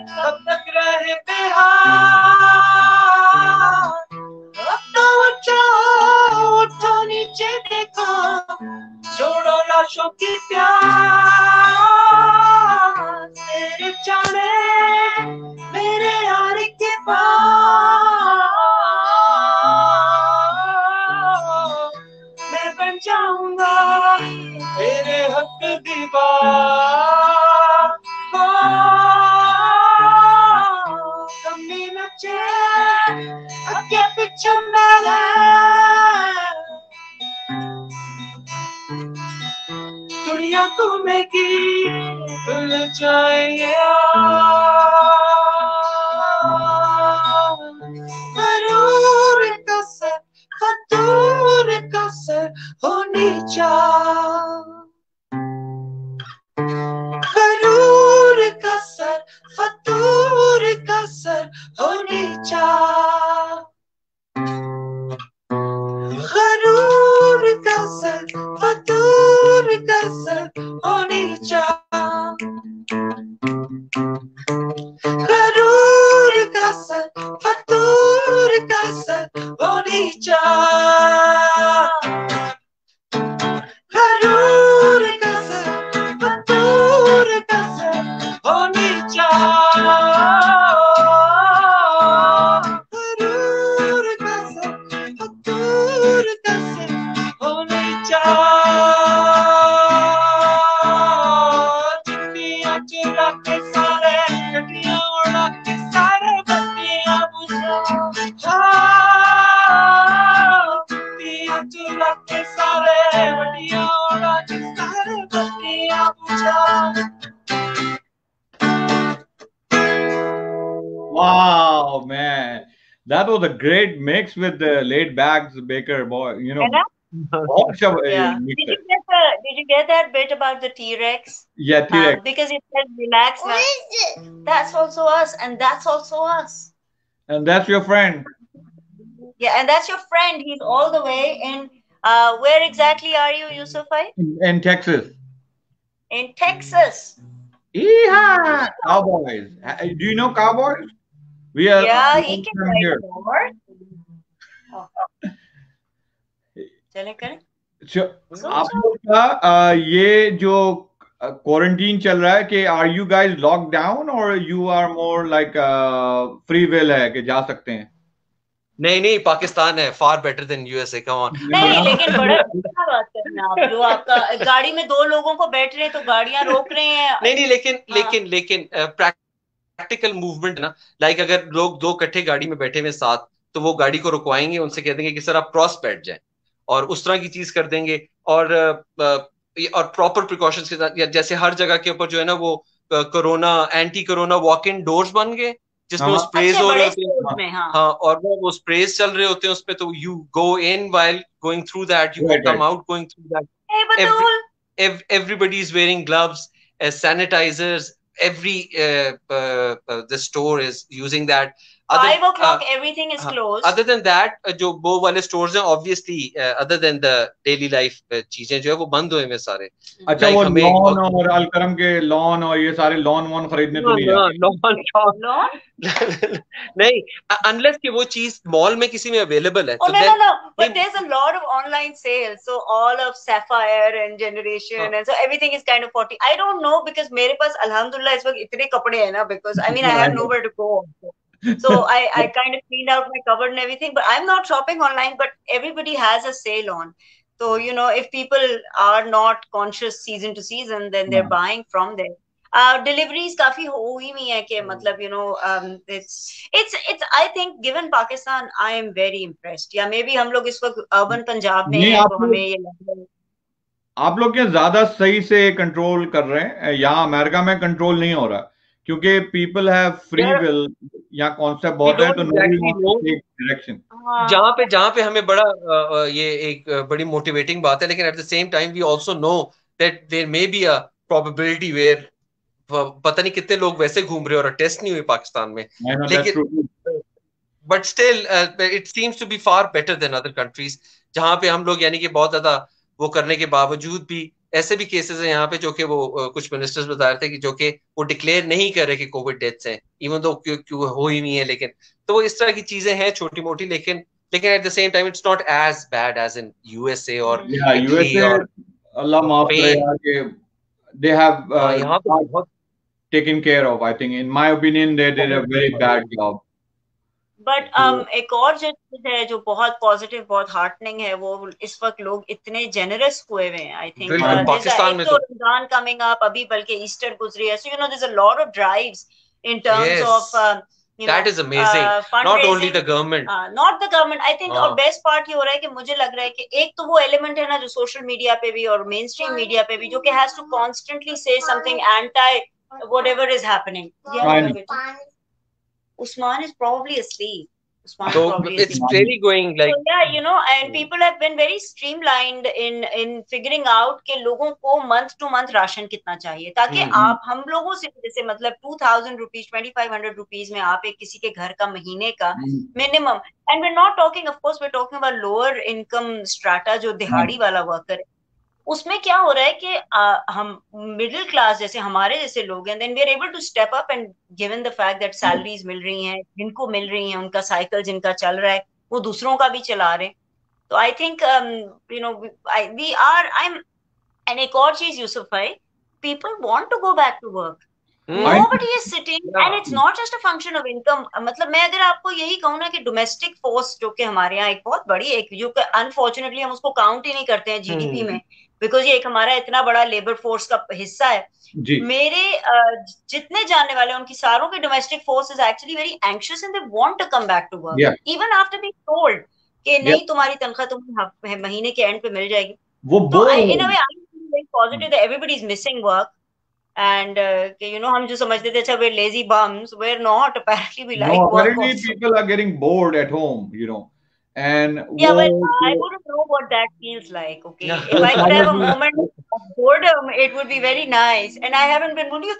कब तक रहे बेहाल। अब तो उठो नीचे देखो, छोड़ो लाशों की प्यास। तेरे जाने मेरे यार के पास मैं बन जाऊंगा तेरे हक दीवार। कमी नचे आगे पीछे मेरे, दुनिया घूमेगी भूल जाएंगे गरूर का सर, फतूर का सर होनी गरूर का सर, फतूर का सर होनी गरूर का सर, फतूर का सर होनी गरूर का सर, फतूर का सर होनी गरूर का सर, फतूर का सर होनी गरूर का सर, फतूर का सर होनी चिट्ठियां चुरा के सारे गड्डियां उड़ा के सारे बत्तियां बुझाओ, चिट्ठियां चुरा के सारे गड्डियां उड़ा के सारे बत्तियां बुझाओ। Wow, man. That was a great mix with the laid backs Baker boy, you know. Yeah. Did you get that bit about the T-Rex? Yeah, T-Rex. Because it said relax. What is it? That's also us, and that's also us. And that's your friend. Yeah, and that's your friend. He's all the way in. Where exactly are you, Yusufai? In Texas. In Texas. Yeehaw! Cowboys. Do you know Cowboys? We are. Yeah, he can write more. चले करें. आप लोग का ये जो quarantine चल रहा है कि are you guys locked down or you are more like free will है कि जा सकते हैं? नहीं पाकिस्तान है far better than USA, come on. नहीं लेकिन बड़ा अच्छा बात करना आप जो आपका गाड़ी में दो लोगों को बैठ रहे हैं तो गाड़ियां रोक रहे हैं. नहीं लेकिन प्रैक्टिकल मूवमेंट ना, लाइक अगर लोग दो इकट्ठे गाड़ी में बैठे हुए साथ तो वो गाड़ी को रुकवाएंगे, उनसे कह देंगे कि सर आप क्रॉस बैठ जाएं, और उस तरह की चीज कर देंगे। और प्रॉपर प्रिकॉशंस के साथ, जैसे हर जगह के ऊपर जो है ना वो corona anti corona walk in doors बन गए, जिसमें वो स्प्रेज हो रहे होते हैं। हाँ, और वो स्प्रेज चल रहे होते हैं उसपे, तो you go in while going through that, you come out going through that, everybody is wearing gloves, sanitizers, every the store is using that. 5 o'clock everything is closed. Other than that, जो वो वाले stores हैं obviously, other than the daily life चीजें जो है वो बंद हुए हैं सारे। अच्छा, वो लॉन और अलकरम के लॉन और ये सारे लॉन वॉन खरीदने तो नहीं जाते? लॉन नहीं, unless कि वो चीज मॉल में किसी में अवेलेबल है। No, but there's a lot of online sales, so all of Sapphire and Generation and so everything is kind of 40. I don't know because मेरे पास अल्हम्दुलिल्लाह इस वक्त इतने कपड़े हैं ना, because I mean I have nowhere to go. So I kind of cleaned out my cupboard and everything, but I'm not shopping online, but everybody has a sale on. So, you know, if people are not conscious season to season, then they're buying from there. Deliveries काफी हुई हुई है कि मतलब, you know, it's I think given Pakistan, I am very impressed. या maybe हम लोग इस वक्त urban पंजाब में हैं तो हमें ये लग रहा है। आप लोग क्या ज्यादा सही से कंट्रोल कर रहे हैं? यहाँ अमेरिका में कंट्रोल नहीं हो रहा क्योंकि पीपल हैव फ्री विल, या कॉन्सेप्ट बहुत है, तो डायरेक्शन जहाँ पे हमें बड़ा ये एक बड़ी मोटिवेटिंग बात है, लेकिन at the same time we also know that there may be a probability where पता नहीं कितने लोग वैसे घूम रहे और टेस्ट नहीं हुए पाकिस्तान में, लेकिन but still it seems to be far better than other countries, जहाँ पे हम लोग यानी कि बहुत ज्यादा वो करने के बावजूद भी ऐसे भी केसेस हैं यहाँ पे जो कि वो कुछ मिनिस्टर्स बता रहे थे कि जो कि वो डिक्लेयर नहीं कर रहे कि कोविड डेथ्स हैं, इवन दो क्यों हो ही नहीं है, लेकिन तो वो इस तरह की चीजें हैं छोटी मोटी, लेकिन at the same time it's not as bad as in USA और यूएसए और अल्लाह माफ करे यार कि दे हैव यहाँ पे बहुत taken care of. I think in my opinion they did a very bad job. But एक और जो चीज है जो बहुत पॉजिटिव, बहुत हार्टनिंग है, वो इस वक्त लोग इतने जेनरस हुए हुए हैं। आई थिंक पाकिस्तान में तो रमजान कमिंग अप, अभी बल्कि ईस्टर गुजरी है, so you know there is a lot of drives in terms of that is amazing, not only the government, not the government, I think और बेस्ट पार्ट ये हो रहा है कि मुझे लग रहा है कि एक तो वो एलिमेंट है ना जो सोशल मीडिया पे भी और मेन स्ट्रीम मीडिया पे भी, जो कि has to constantly say something anti whatever is happening. Usman is probably asleep. So it's really going like, so yeah, you know, and people have been very streamlined in figuring out कि लोगों को month to month ration कितना चाहिए, ताकि आप हम लोगों से जैसे मतलब 2000 rupees 2500 rupees में आप एक किसी के घर का महीने का minimum, and we're not talking, of course we're talking about lower income strata जो दिहाड़ी वाला वर्कर है, उसमें क्या हो रहा है कि हम मिडिल क्लास जैसे हमारे जैसे लोग हैं, then we are able to step up, and given the fact that salaries मिल रही हैं, जिनको मिल रही हैं उनका साइकिल जिनका चल रहा है वो दूसरों का भी चला रहे हैं, तो I think you know we are I am. And एक और चीज यूसुफ भाई, people want to go back to work, nobody is sitting, and it's not just a function of income. मतलब मैं अगर आपको यही कहूँ ना कि डोमेस्टिक फोर्स जो कि हमारे यहाँ एक बहुत बड़ी एक जो कि अनफॉर्चुनेटली हम उसको काउंट ही नहीं करते हैं जीडीपी में, बिकॉज ये एक हमारा इतना बड़ा लेबर फोर्स का हिस्सा है। मेरे जितने जानने वाले उनकी सारों की domestic force is actually very anxious and they want to come back to work even after being told कि नहीं तुम्हारी तनख्वाह तुम्हें महीने के एंड पे मिल जाएगी। तो in a way I am very positive that everybody is missing work, and you know हम जो समझते थे अच्छा we're lazy bums, we're not, apparently we like work. Apparently people are getting bored at home, you know, and yeah, but I wouldn't know what that feels like. Okay, if I could have a moment of boredom, it would be very nice. And I haven't been really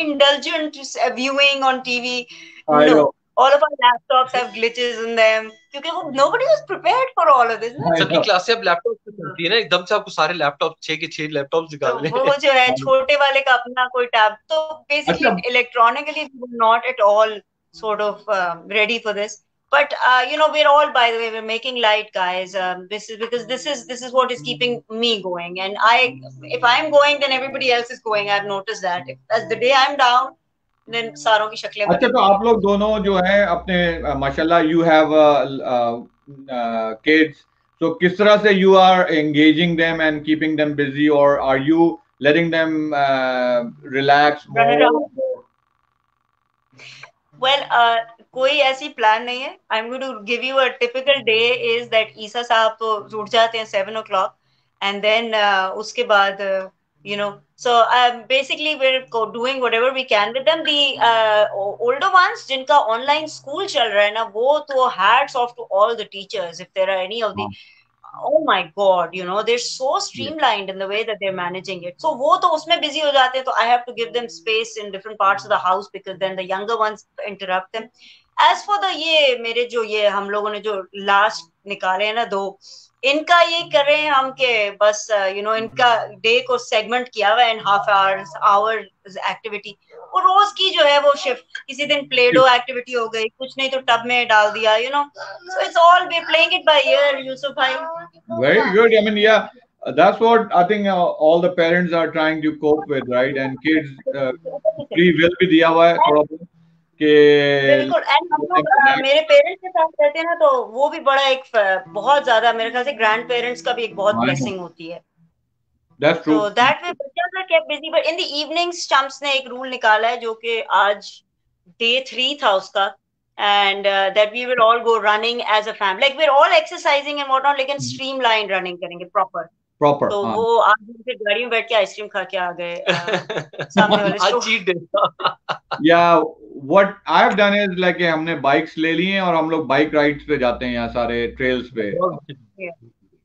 indulgent viewing on TV. No, all of our laptops have glitches in them क्योंकि वो nobody was prepared for all of this. सबकी क्लासें अब laptop से चलती है ना, एकदम से आपको सारे लैपटॉप 6 के 6 लैपटॉप्स निकालने हैं। वो जो है छोटे वाले का अपना कोई टैब, तो basically electronically we were not at all sort of ready for this. But you know, we're all, by the way, we're making light, guys. This is because this is what is keeping me going, and if I'm going, then everybody else is going. I've noticed that. As the day I'm down, then सारों की शक्लें। अच्छा, तो आप लोग दोनों जो है अपने माशाल्लाह you have kids, so किस तरह से you are engaging them and keeping them busy, or are you letting them relax more? Well, कोई ऐसी प्लान नहीं है. I am going to give you a typical day is that Isa साहब तो उठ जाते हैं 7 o'clock and then उसके बाद so basically we're doing whatever we can with them. The older ones जिनका online school चल रहा है ना, वो तो hats off to all the teachers if there are any of the oh my god, they're so streamlined in the way that they're managing it. So वो तो उसमें busy हो जाते हैं, तो I have to give them space in different parts of the house because then the younger ones interrupt them. As for the ये मेरे जो ये हम लोगों ने जो last निकाले हैं ना 2, इनका ये कर रहे हैं हम के बस इनका डे को सेगमेंट किया हुआ है इन हाफ आवर्स एक्टिविटी. वो रोज की जो है वो शिफ्ट, किसी दिन प्ले डो एक्टिविटी हो गई, कुछ नहीं तो टब में डाल दिया, so it's all we playing it by ear. Yusuf bhai, very good. I mean, yeah, that's what I think all the parents are trying to cope with, right? And kids free will भी दिया हुआ है थोड़ा बहुत कि बिल्कुल. And हम लोग मेरे पेरेंट्स के साथ रहते हैं ना, तो वो भी बड़ा एक बहुत ज्यादा मेरे ख्याल से ग्रैंड पेरेंट्स का भी एक बहुत ब्लेसिंग होती है. That's true. So that way बच्चे are kept busy, but in the evenings Stumps ने एक रूल निकाला है जो कि आज day 3 था उसका, and that we will all go running as a family, like we're all exercising and whatnot, लेकिन streamlined running करेंगे proper. तो वो आज फिर गाड़ी में बैठ के आइसक्रीम खा के आ गए सामने वाले store. Yeah, what I've done is like हमने बाइक्स ले ली हैं और हम लोग बाइक राइड्स पे जाते हैं यहाँ सारे ट्रेल्स पे.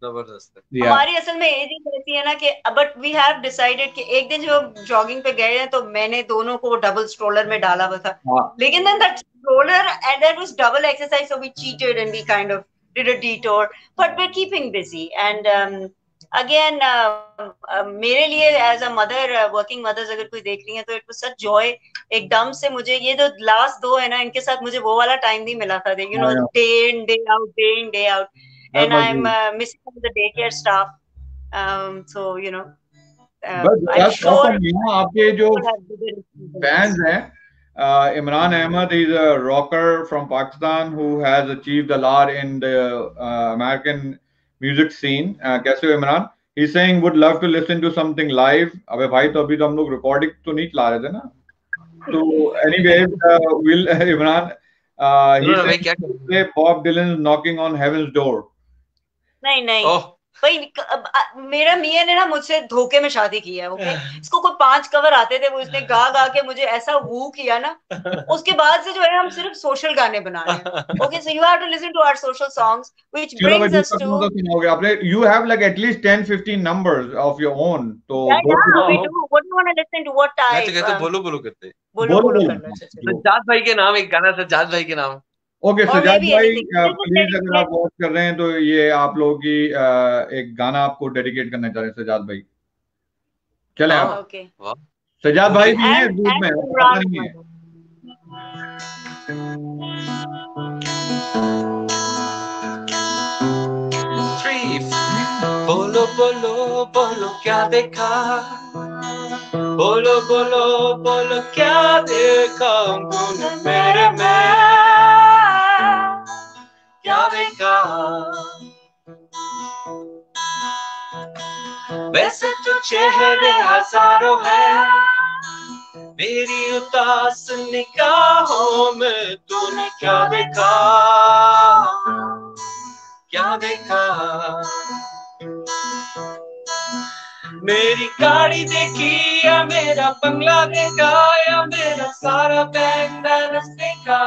जबरदस्त. हमारी असल में एज रहती है ना कि बट वी हैव डिसाइडेड कि एक दिन जो जॉगिंग पे गए हैं तो मैंने दोनों को डबल स्ट्रोलर में डाला हुआ था, लेकिन then that stroller and that was double exercise, so we cheated and we kind of did a detour, but we are keeping busy. And again मेरे लिए as a mother, working mothers अगर कोई देख रही है तो इट वाज सच जॉय. एकदम से मुझे ये जो लास्ट 2 है ना, इनके साथ मुझे वो वाला टाइम नहीं मिला था, day in day out. And I'm missing the daycare staff. So I'm sure awesome. आपके जो fans हैं, Imran Ahmed is a rocker from Pakistan who has achieved a lot in the American music scene. कैसे हो Imran? He's saying would love to listen to something live. अबे भाई, तो अभी तो हम लोग रिकॉर्डिंग तो नहीं चला रहे थे ना. तो anyways, will Imran he said Bob Dylan knocking on heaven's door. नहीं भाई, मेरा मियां ने ना मुझसे धोखे में शादी की है. ओके, इसको कोई 5 कवर आते थे, वो इसने गा के मुझे ऐसा वू किया ना, उसके बाद से जो है हम सिर्फ सोशल गाने बना रहे हैं. Okay, so you have to listen to our social songs which brings us to you have like at least 10-15 numbers of your own. तो we do. What do you want to listen to? What type? मैं तो कहते बोलो करते. बोलो करना. सज्जाद भाई के नाम एक गाना, सज्जाद भाई के नाम. ओके सज्जाद भाई, प्लीज अगर आप वॉच कर रहे हैं तो ये आप लोगों की एक गाना आपको डेडिकेट करना चाह रहे हैं सज्जाद भाई. चले आप. सज्जाद भाई भी हैं ग्रुप में, पता नहीं है. बोलो बोलो बोलो क्या देखा, बोलो बोलो बोलो क्या देखा तूने मेरे में, क्या देखा. वैसे तो चेहरे हजारों हैं, मेरी उदास निगाहों में तूने क्या देखा, क्या देखा. मेरी गाड़ी देखी या मेरा बंगला देखा, या मेरा सारा बैंक बैलेंस देखा,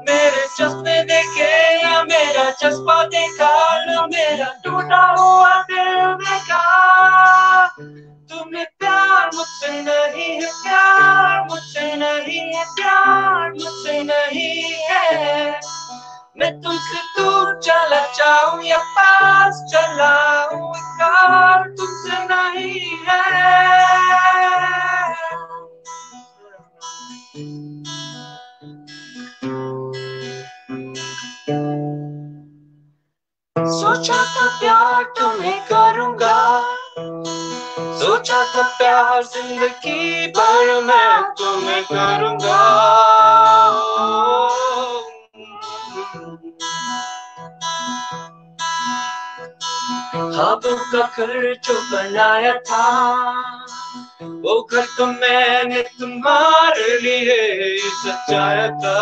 मेरे चश्मे देखे या मेरा चश्मा देखा, ना मेरा टूटा हुआ दिल देखा. तुमने प्यार मुझसे नहीं है, प्यार मुझसे नहीं है, प्यार मुझसे नहीं है. मैं तुमसे दूर चला जाऊं या पास चला हूं, प्यार तुमसे नहीं है. सोचा था प्यार तुम्हें करूंगा, सोचा था प्यार जिंदगी भर मैं तुम्हें करूंगा. ख्वाबों का घर जो बनाया था, वो घर तो मैंने तुम्हारे लिए सजाया था।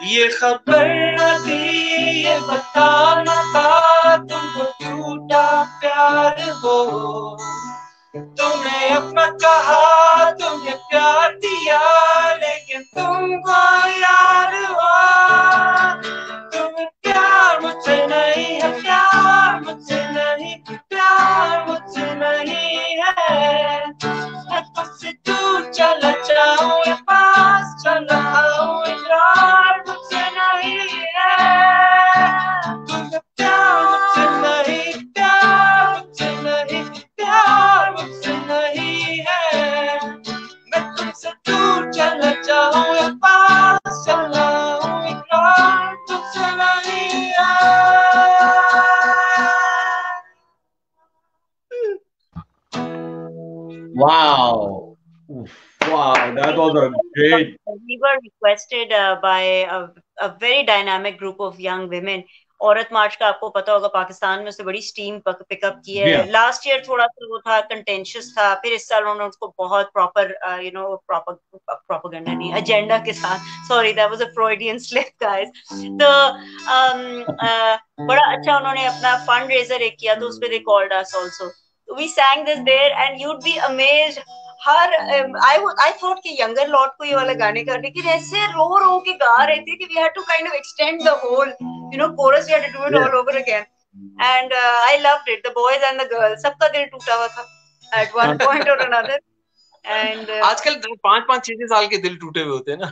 ये खबर न थी, ये बताना था तुमको झूठा प्यार हो। तुमने अपना कहा, तुमने प्यार दिया, लेकिन तुमको यार हुआ। तुम्हें प्यार मुझसे नहीं है, प्यार मुझसे नहीं, प्यार मुझसे नहीं है। मैं तुझसे दूर चला जाऊं या पास चला आऊं, इकरार मुझसे नहीं है। तुम्हें प्यार मुझसे नहीं, प्यार मुझसे नहीं, प्यार मुझसे नहीं है। मैं तुमसे दूर चला जाऊं या पास चला आऊं, इकरार तुझसे नहीं है। Wow. Wow, that was a great. We were requested by a very dynamic group of young women. औरत मार्च का आपको पता होगा पाकिस्तान में उससे बड़ी स्टीम पिकअप की है। लास्ट ईयर थोड़ा सा वो था, कंटेंशियस था, फिर इस साल उन्होंने उसको बहुत प्रॉपर प्रोपेगेंडा नहीं, एजेंडा के साथ, sorry that was a Freudian slip guys. तो बड़ा अच्छा उन्होंने अपना फंड रेजर एक किया, तो उसपे they called us also, we sang this there and you'd be amazed। हर I thought कि यंगर लॉट को ये वाला गाने का, लेकिन ऐसे रो के गा रहे थे कि we had to kind of extend the whole chorus, we had to do it all over again and I loved it, the boys and the girls, सबका दिल टूटा हुआ था at one point or another and आजकल 5-6 साल के दिल टूटे हुए होते हैं ना।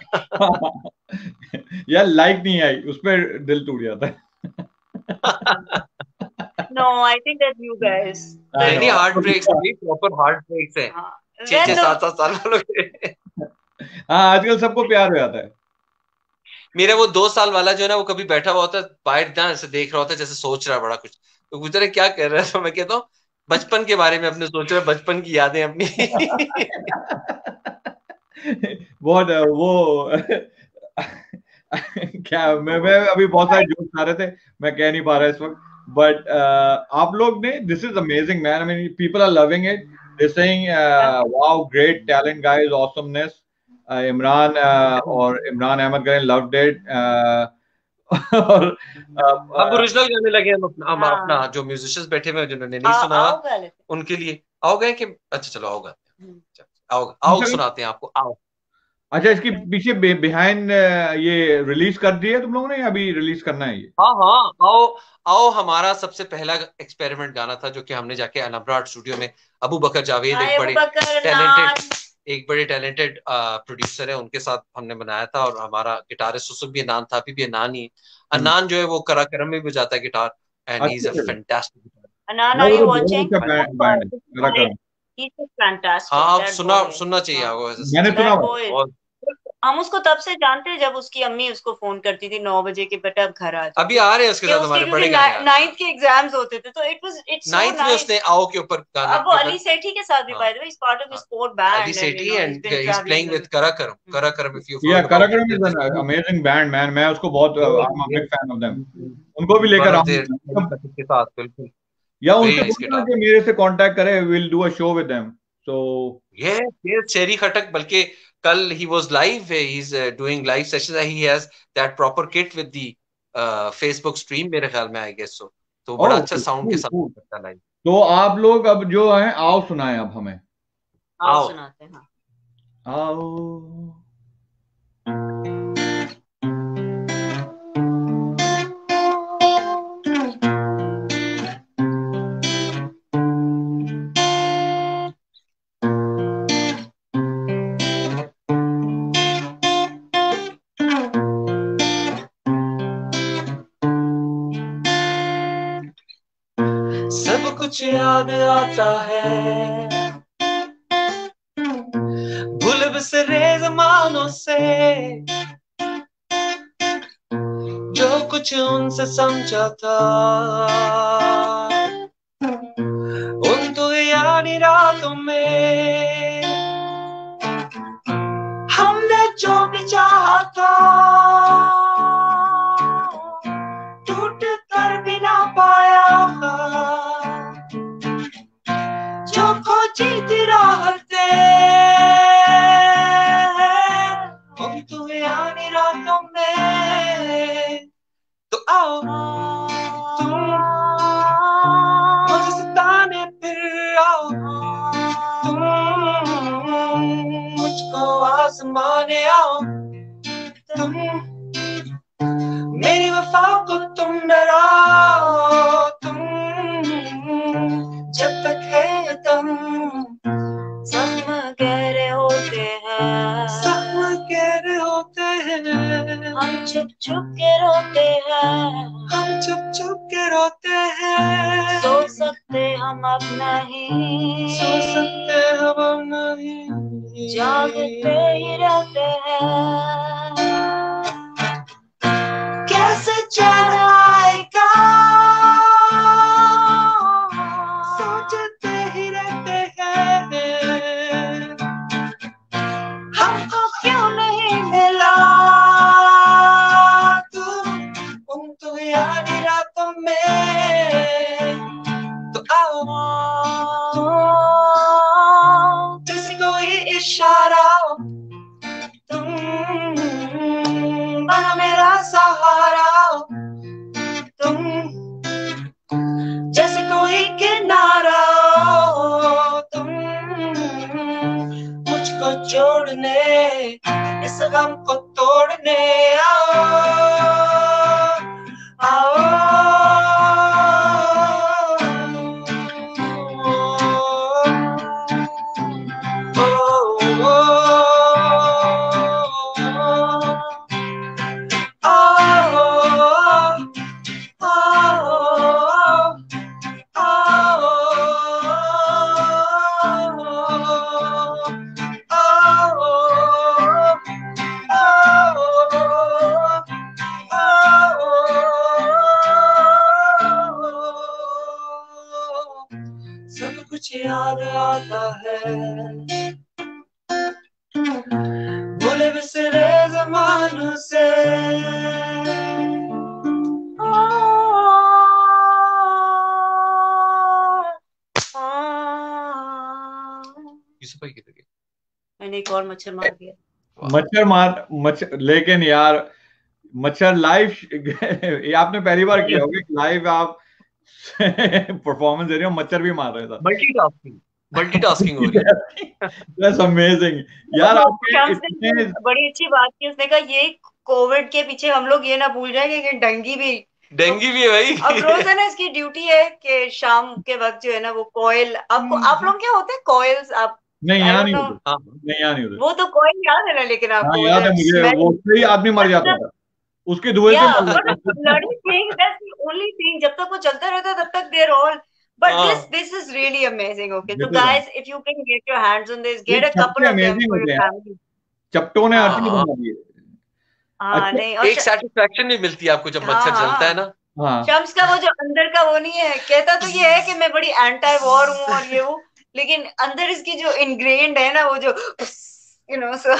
यार लाइक नहीं आई उस पर दिल टूट जाता है। No, I think that you guys any heartbreaks, proper heartbreaks है 6-7 साल वालों के। हाँ आजकल सबको प्यार हो जाता है। मेरा वो 2 साल वाला जो है ना, वो कभी बैठा हुआ होता है बाहर ना, ऐसे देख रहा होता है जैसे सोच रहा है बड़ा कुछ, तो पूछ रहा है क्या कर रहा है, तो मैं कहता हूँ बचपन के बारे में अपने सोच रहा है, बचपन की यादें अपनी। बहुत वो क्या मैं अभी बहुत सारे जोक्स आ रहे थे, मैं कह नहीं पा रहा इस वक्त, बट आप लोग ने, this is amazing man, I mean people are loving it, they saying wow great talent guys, awesomeness, Imran और इमरान अहमद करें लव्ड इट। और अब ओरिजिनल गाने लगे हम अपना जो म्यूजिशियंस बैठे हुए जिन्होंने नहीं सुना उनके लिए आओ गए कि अच्छा चलो आओ गाते आओ सुनाते हैं आपको, आओ। अच्छा इसके पीछे बिहाइंड ये रिलीज कर दिया तुम लोगों ने या अभी रिलीज करना है ये? हाँ आओ हमारा सबसे पहला एक्सपेरिमेंट गाना था जो कि हमने जाके अनब्राड स्टूडियो में, अबू बकर जावेद एक बड़े टैलेंटेड प्रोड्यूसर है, उनके साथ हमने बनाया था, और हमारा गिटारिस्ट उसको भी अनान था, अभी भी अनान ही। अनान जो है वो कराकरम में भी बजाता है guitar, and he is a fantastic guitar. Anan, are you watching? हाँ आप सुनना चाहिए आपको। मैंने सुना, हम उसको तब से जानते हैं जब उसकी अम्मी उसको फोन करती थी 9 बजे के, बेटा अब घर आ जाओ। अभी आ रहे हैं उसके साथ हमारे बड़े गाने, 9th के एग्जाम्स होते थे, तो इट्स 9th में उसने आओ के ऊपर गाना, अब वो अली सेठी के साथ भी by the way is part of his sport band, Ali Sethi, and he is playing with Karakoram if you या Karakoram is an amazing band man, मैं उसको बहुत I am a big fan of them, उनको भी लेकर आऊं के साथ। बिल्कुल, या उनसे बोलना कि मेरे से कांटेक्ट करे, we will do a show with them. So ये चेरी खटक, बल्कि कल he was live, he's doing live sessions, he has that proper kit with the Facebook stream मेरे ख्याल में, I guess so, तो बड़ा अच्छा साउंड के साथ करता है लाइव। तो आप लोग अब जो है आओ सुनाएं अब हमें, आओ सुनाते हैं। आओ कुछ याद आता है भूल बिसरे ज़मानों से, जो कुछ उनसे समझा था, उन तो यानी रातों में हमने जो भी चाहा था टूट कर भी आओ, तुम मुझे सताने फिर आओ, तुम मुझको आजमाने आओ, तुम मेरी वफा को तुम डराओ, तुम जब तक है तुम जख्म गहरे होते हैं, जख्म गहरे होते हैं, हम चुप चुप के रोते हैं, हम चुप चुप के रोते हैं, सो सकते हम अब नहीं, सो सकते हम अब नहीं, जागते ही रहते हैं, कैसे चैन आएगा सोचते ही रहते हैं, हमको क्यों नहीं मिला तुम तो यारी रातों में, तो आओ जैसे कोई इशारा, तुम बना मेरा सहारा, तुम जैसे कोई किनारा, तुम मुझको जोड़ने इस गम को तोड़ने आओ, आओ सब कुछ याद आता है, भूले बिसरे ज़मानों से, मैंने एक और मच्छर मार दिया। मच्छर लेकिन यार मच्छर लाइव ये आपने पहली बार किया होगा लाइव आप परफॉर्मेंस दे रहे हो, मच्छर भी मार रहे था। मल्टीटास्किंग हो रही है। That's amazing यार। आपने बड़ी अच्छी बात की, उसने कहा ये कोविड के पीछे हम लोग ये ना भूल जाएंगे कि डेंगू भी है भाई। अब रोज है ना इसकी ड्यूटी है कि शाम के वक्त जो है ना वो कॉइल, आपको आप लोग क्या होते हैं कॉइल्स, आप नहीं यहाँ नहीं होते, नहीं यहाँ नहीं होते, वो तो कॉइल याद है ना, लेकिन आपको याद है मुझे, वो सही आदमी मर जाता था उसके धुएं से only thing जब तक वो चलता रहता तब तक they're all, but this is really amazing. Okay, so guys, if you can get your hands on this, get a couple of them for your family. चप्टों ने आरती बना दी है। नहीं, एक सेटिस्फैक्शन भी मिलती है आपको जब मच्छर जलता है ना। शम्स का वो जो अंदर का वो नहीं है, कहता तो ये है कि मैं बड़ी एंटी वॉर हूँ और ये वो, लेकिन अंदर इसकी जो इनग्रेन्ड है ना वो जो so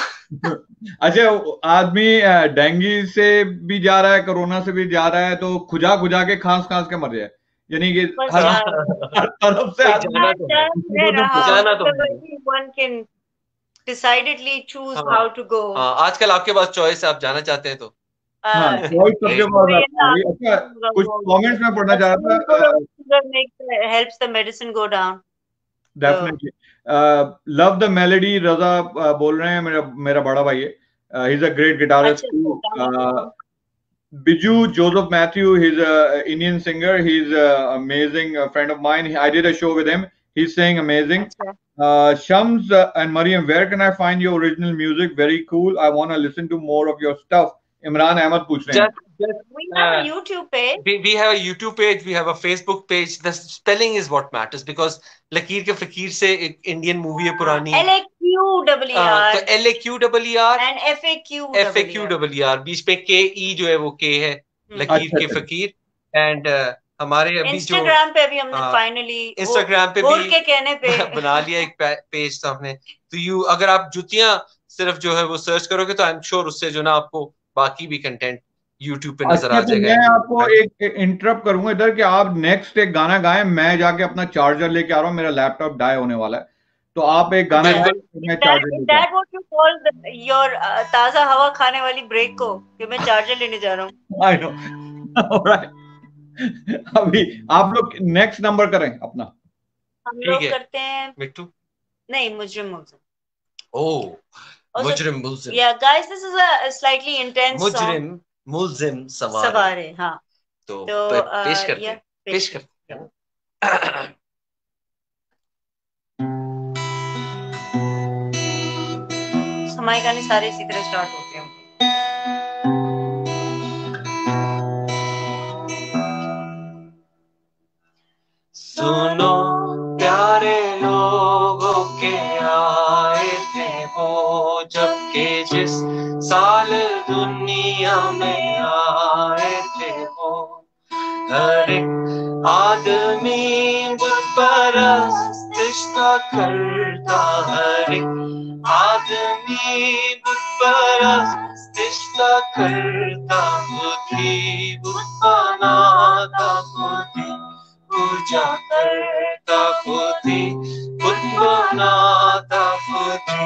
अच्छा आदमी डेंगू से भी जा रहा है, कोरोना से भी जा रहा है, तो खुजा खुजा के खांस के मर जाए, यानी कि हर तरफ से जाना तो one can decidedly choose how to go. आजकल आपके पास चॉइस है, आप जाना चाहते हैं तो अच्छा कुछ कमेंट्स में पढ़ना चाह रहा था। helps the medicine go down. Definitely. Love the melody. रजा बोल रहे हैं, मेरा बड़ा भाई है, he's a great guitarist too. Biju Joseph Matthew, he's a Indian singer, he's a amazing friend of mine. I did a show with him, he's saying amazing. Shams and Mariam, where can I find your original music? Very cool, I want to listen to more of your stuff. Imran Ahmed पूछ रहे हैं। We have a YouTube page. We have a YouTube page. We have a Facebook page. The spelling is what matters because लकीर के फकीर से एक Indian movie है पुरानी। LAQER. तो LAQER and FAQER बीच में KE जो है वो K है लकीर के फकीर। एंड हमारे अभी जो Instagram पे अभी हमने फाइनली Instagram पे भी के कहने पे बना लिया एक पेज तो हमने। तो अगर आप जुतियां सिर्फ जो है वो सर्च करोगे तो आई एम श्योर उससे जो ना आपको बाकी भी कंटेंट YouTube पे नजर आ जाएगा। मैं आपको एक इंटरप्ट करूंगा इधर कि आप नेक्स्ट एक गाना गाएं, मैं जाके अपना चार्जर लेके आ रहा हूँ, मेरा लैपटॉप डाई होने वाला है, तो आप एक गाना That what you call your ताजा हवा खाने वाली ब्रेक को कि मैं चार्जर लेने जा रहा हूँ। I know, अभी आप लोग नेक्स्ट नंबर करें अपना। हम लोग करते हैं मिट्टू। नहीं, मुजरिम मुल्जिम। ओह, मुजरिम मुल्जिम। Yeah, guys, this is a slightly intense song. मुजरिम मुल्जिम सवारे। हाँ, तो पेश करते हैं, पेश करते हैं। हमारे गाने सारे इसी तरह स्टार्ट होते हैं। सुनो प्यारे लोगों के आए थे वो जबकि जिस साल दुनिया में आए थे वो, हर एक आदमी बुत परस्तिश का करता, हर एक आदमी बुत परस्तिश का करता, बुद्धि बुत बनाता, बुद्धि पूजा करता, बुद्धि बुत बनाता, बुद्धि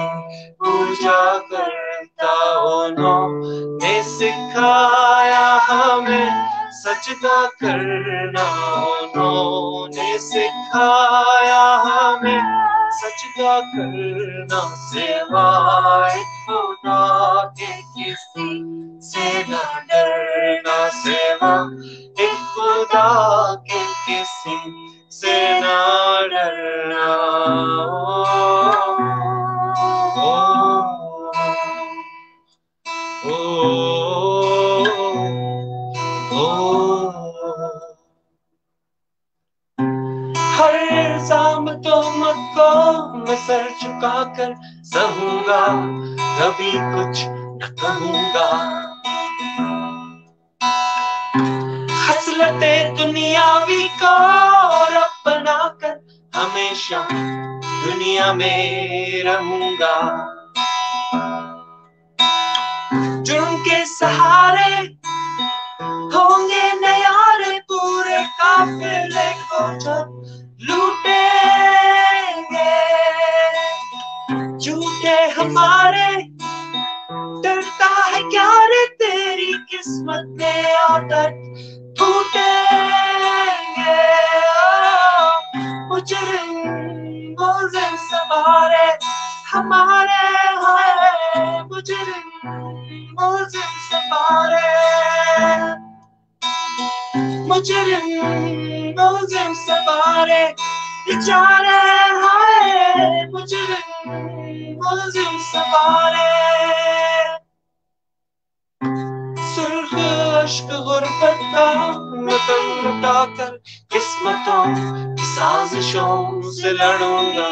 पूजा करता। उन्होंने सिखाया हमें सजदा करना, उन्होंने सिखाया हमें सजदा करना, सिवाय खुदा के किसी से न डरना, सिवाय खुदा के किसी से न डरना। हर इल्जाम तोहमत को मैं सर झुकाकर सहूंगा, कभी कुछ न कहूंगा। हसलते दुनियावी को रब बनाकर हमेशा दुनिया में रहूंगा। जुर्म के सहारे होंगे नयारे, पूरे काफिले को जब लूटेंगे, झूठे हमारे डरता है क्या रे तेरी किस्मत में ऑर्डर टूटेंगे। मुजरिम मुल्जिम सवारे हमारे हैं, मुजरिम मुल्जिम सवारे, मुजरिम मुल्जिम सवारे बेचारे हैं, मुजरिम मुल्जिम सवारे। सुर्ख अश्क गुर्बत का नकल लुटाकर किस्मतों की साजिशों से लड़ूंगा।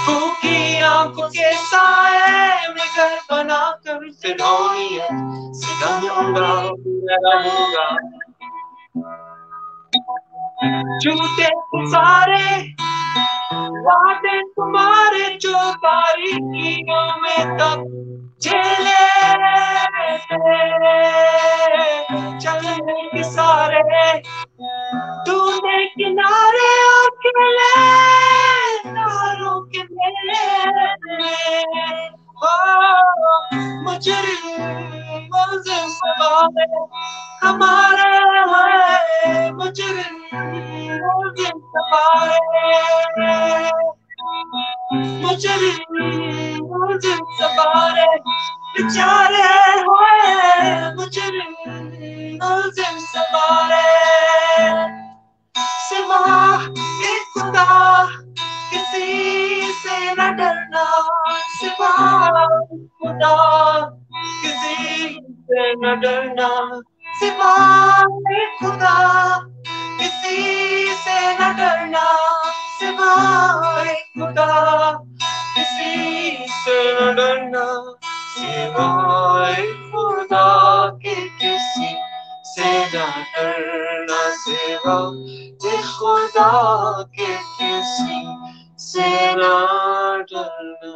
भूखी आंखों के साए में घर बनाकर फिरौनियत से रहूंगा, रहूंगा। झूठे सारे वादे तुम्हारे जो बारीकियों में तब झेले चलने के सारे, तूने किनारे अकेले नारों के मेले में। मुजरिम मुल्जिम सवारे हमारे हैं, मुजरिम मुल्जिम सवारे, मुजरिम मुल्जिम सवारे बेचारे हैं, मुजरिम मुल्जिम सवारे। सिवा एक खुदा किसी से न डरना, सिवा खुदा किसी से न डरना, सिवा खुदा किसी से न डरना, सिवा खुदा किसी से न डरना, सिवाय खुदा के किसी से न डरना, सिवाय खुदा के किसी से न डरना।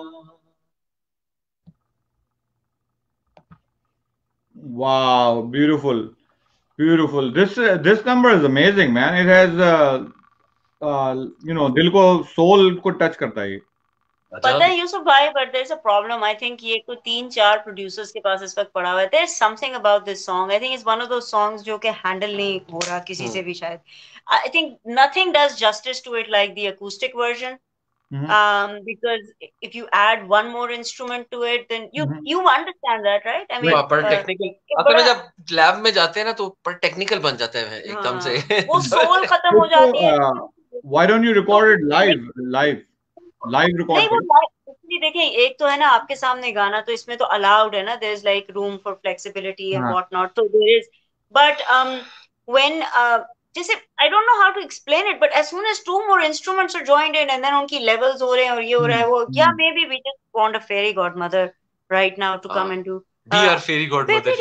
Wow, beautiful, beautiful. This number is amazing, man. It has, दिल को, soul को touch करता है. पता है यूसुफ भाई, but there is a problem. I think ये कोई 3-4 प्रोड्यूसर्स के पास इस वक्त पड़ा हुआ है। There is something about this song, I think it's one of those songs जो कि हैंडल नहीं हो रहा किसी से भी शायद। I think nothing does justice to it like the acoustic version, because if you add one more instrument to it, then you understand that, right? I mean, पर टेक्निकल असल में जब लैब में जाते हैं ना तो पर टेक्निकल बन जाते हैं एकदम से, वो सोल खत्म हो जाती है। Why don't you record it live record? नहीं, वो एक्चुअली देखें, एक तो है ना आपके सामने गाना, तो इसमें तो अलाउड है ना, there is like room for flexibility and what not, तो देयर इज, बट व्हेन जैसे I don't know how to explain it, but as soon as 2 more instruments are joined in and then उनकी levels हो रहे हैं और ये हो रहा है वो, yeah, maybe we just want a fairy godmother right now to come and do. Be our fairy godmother.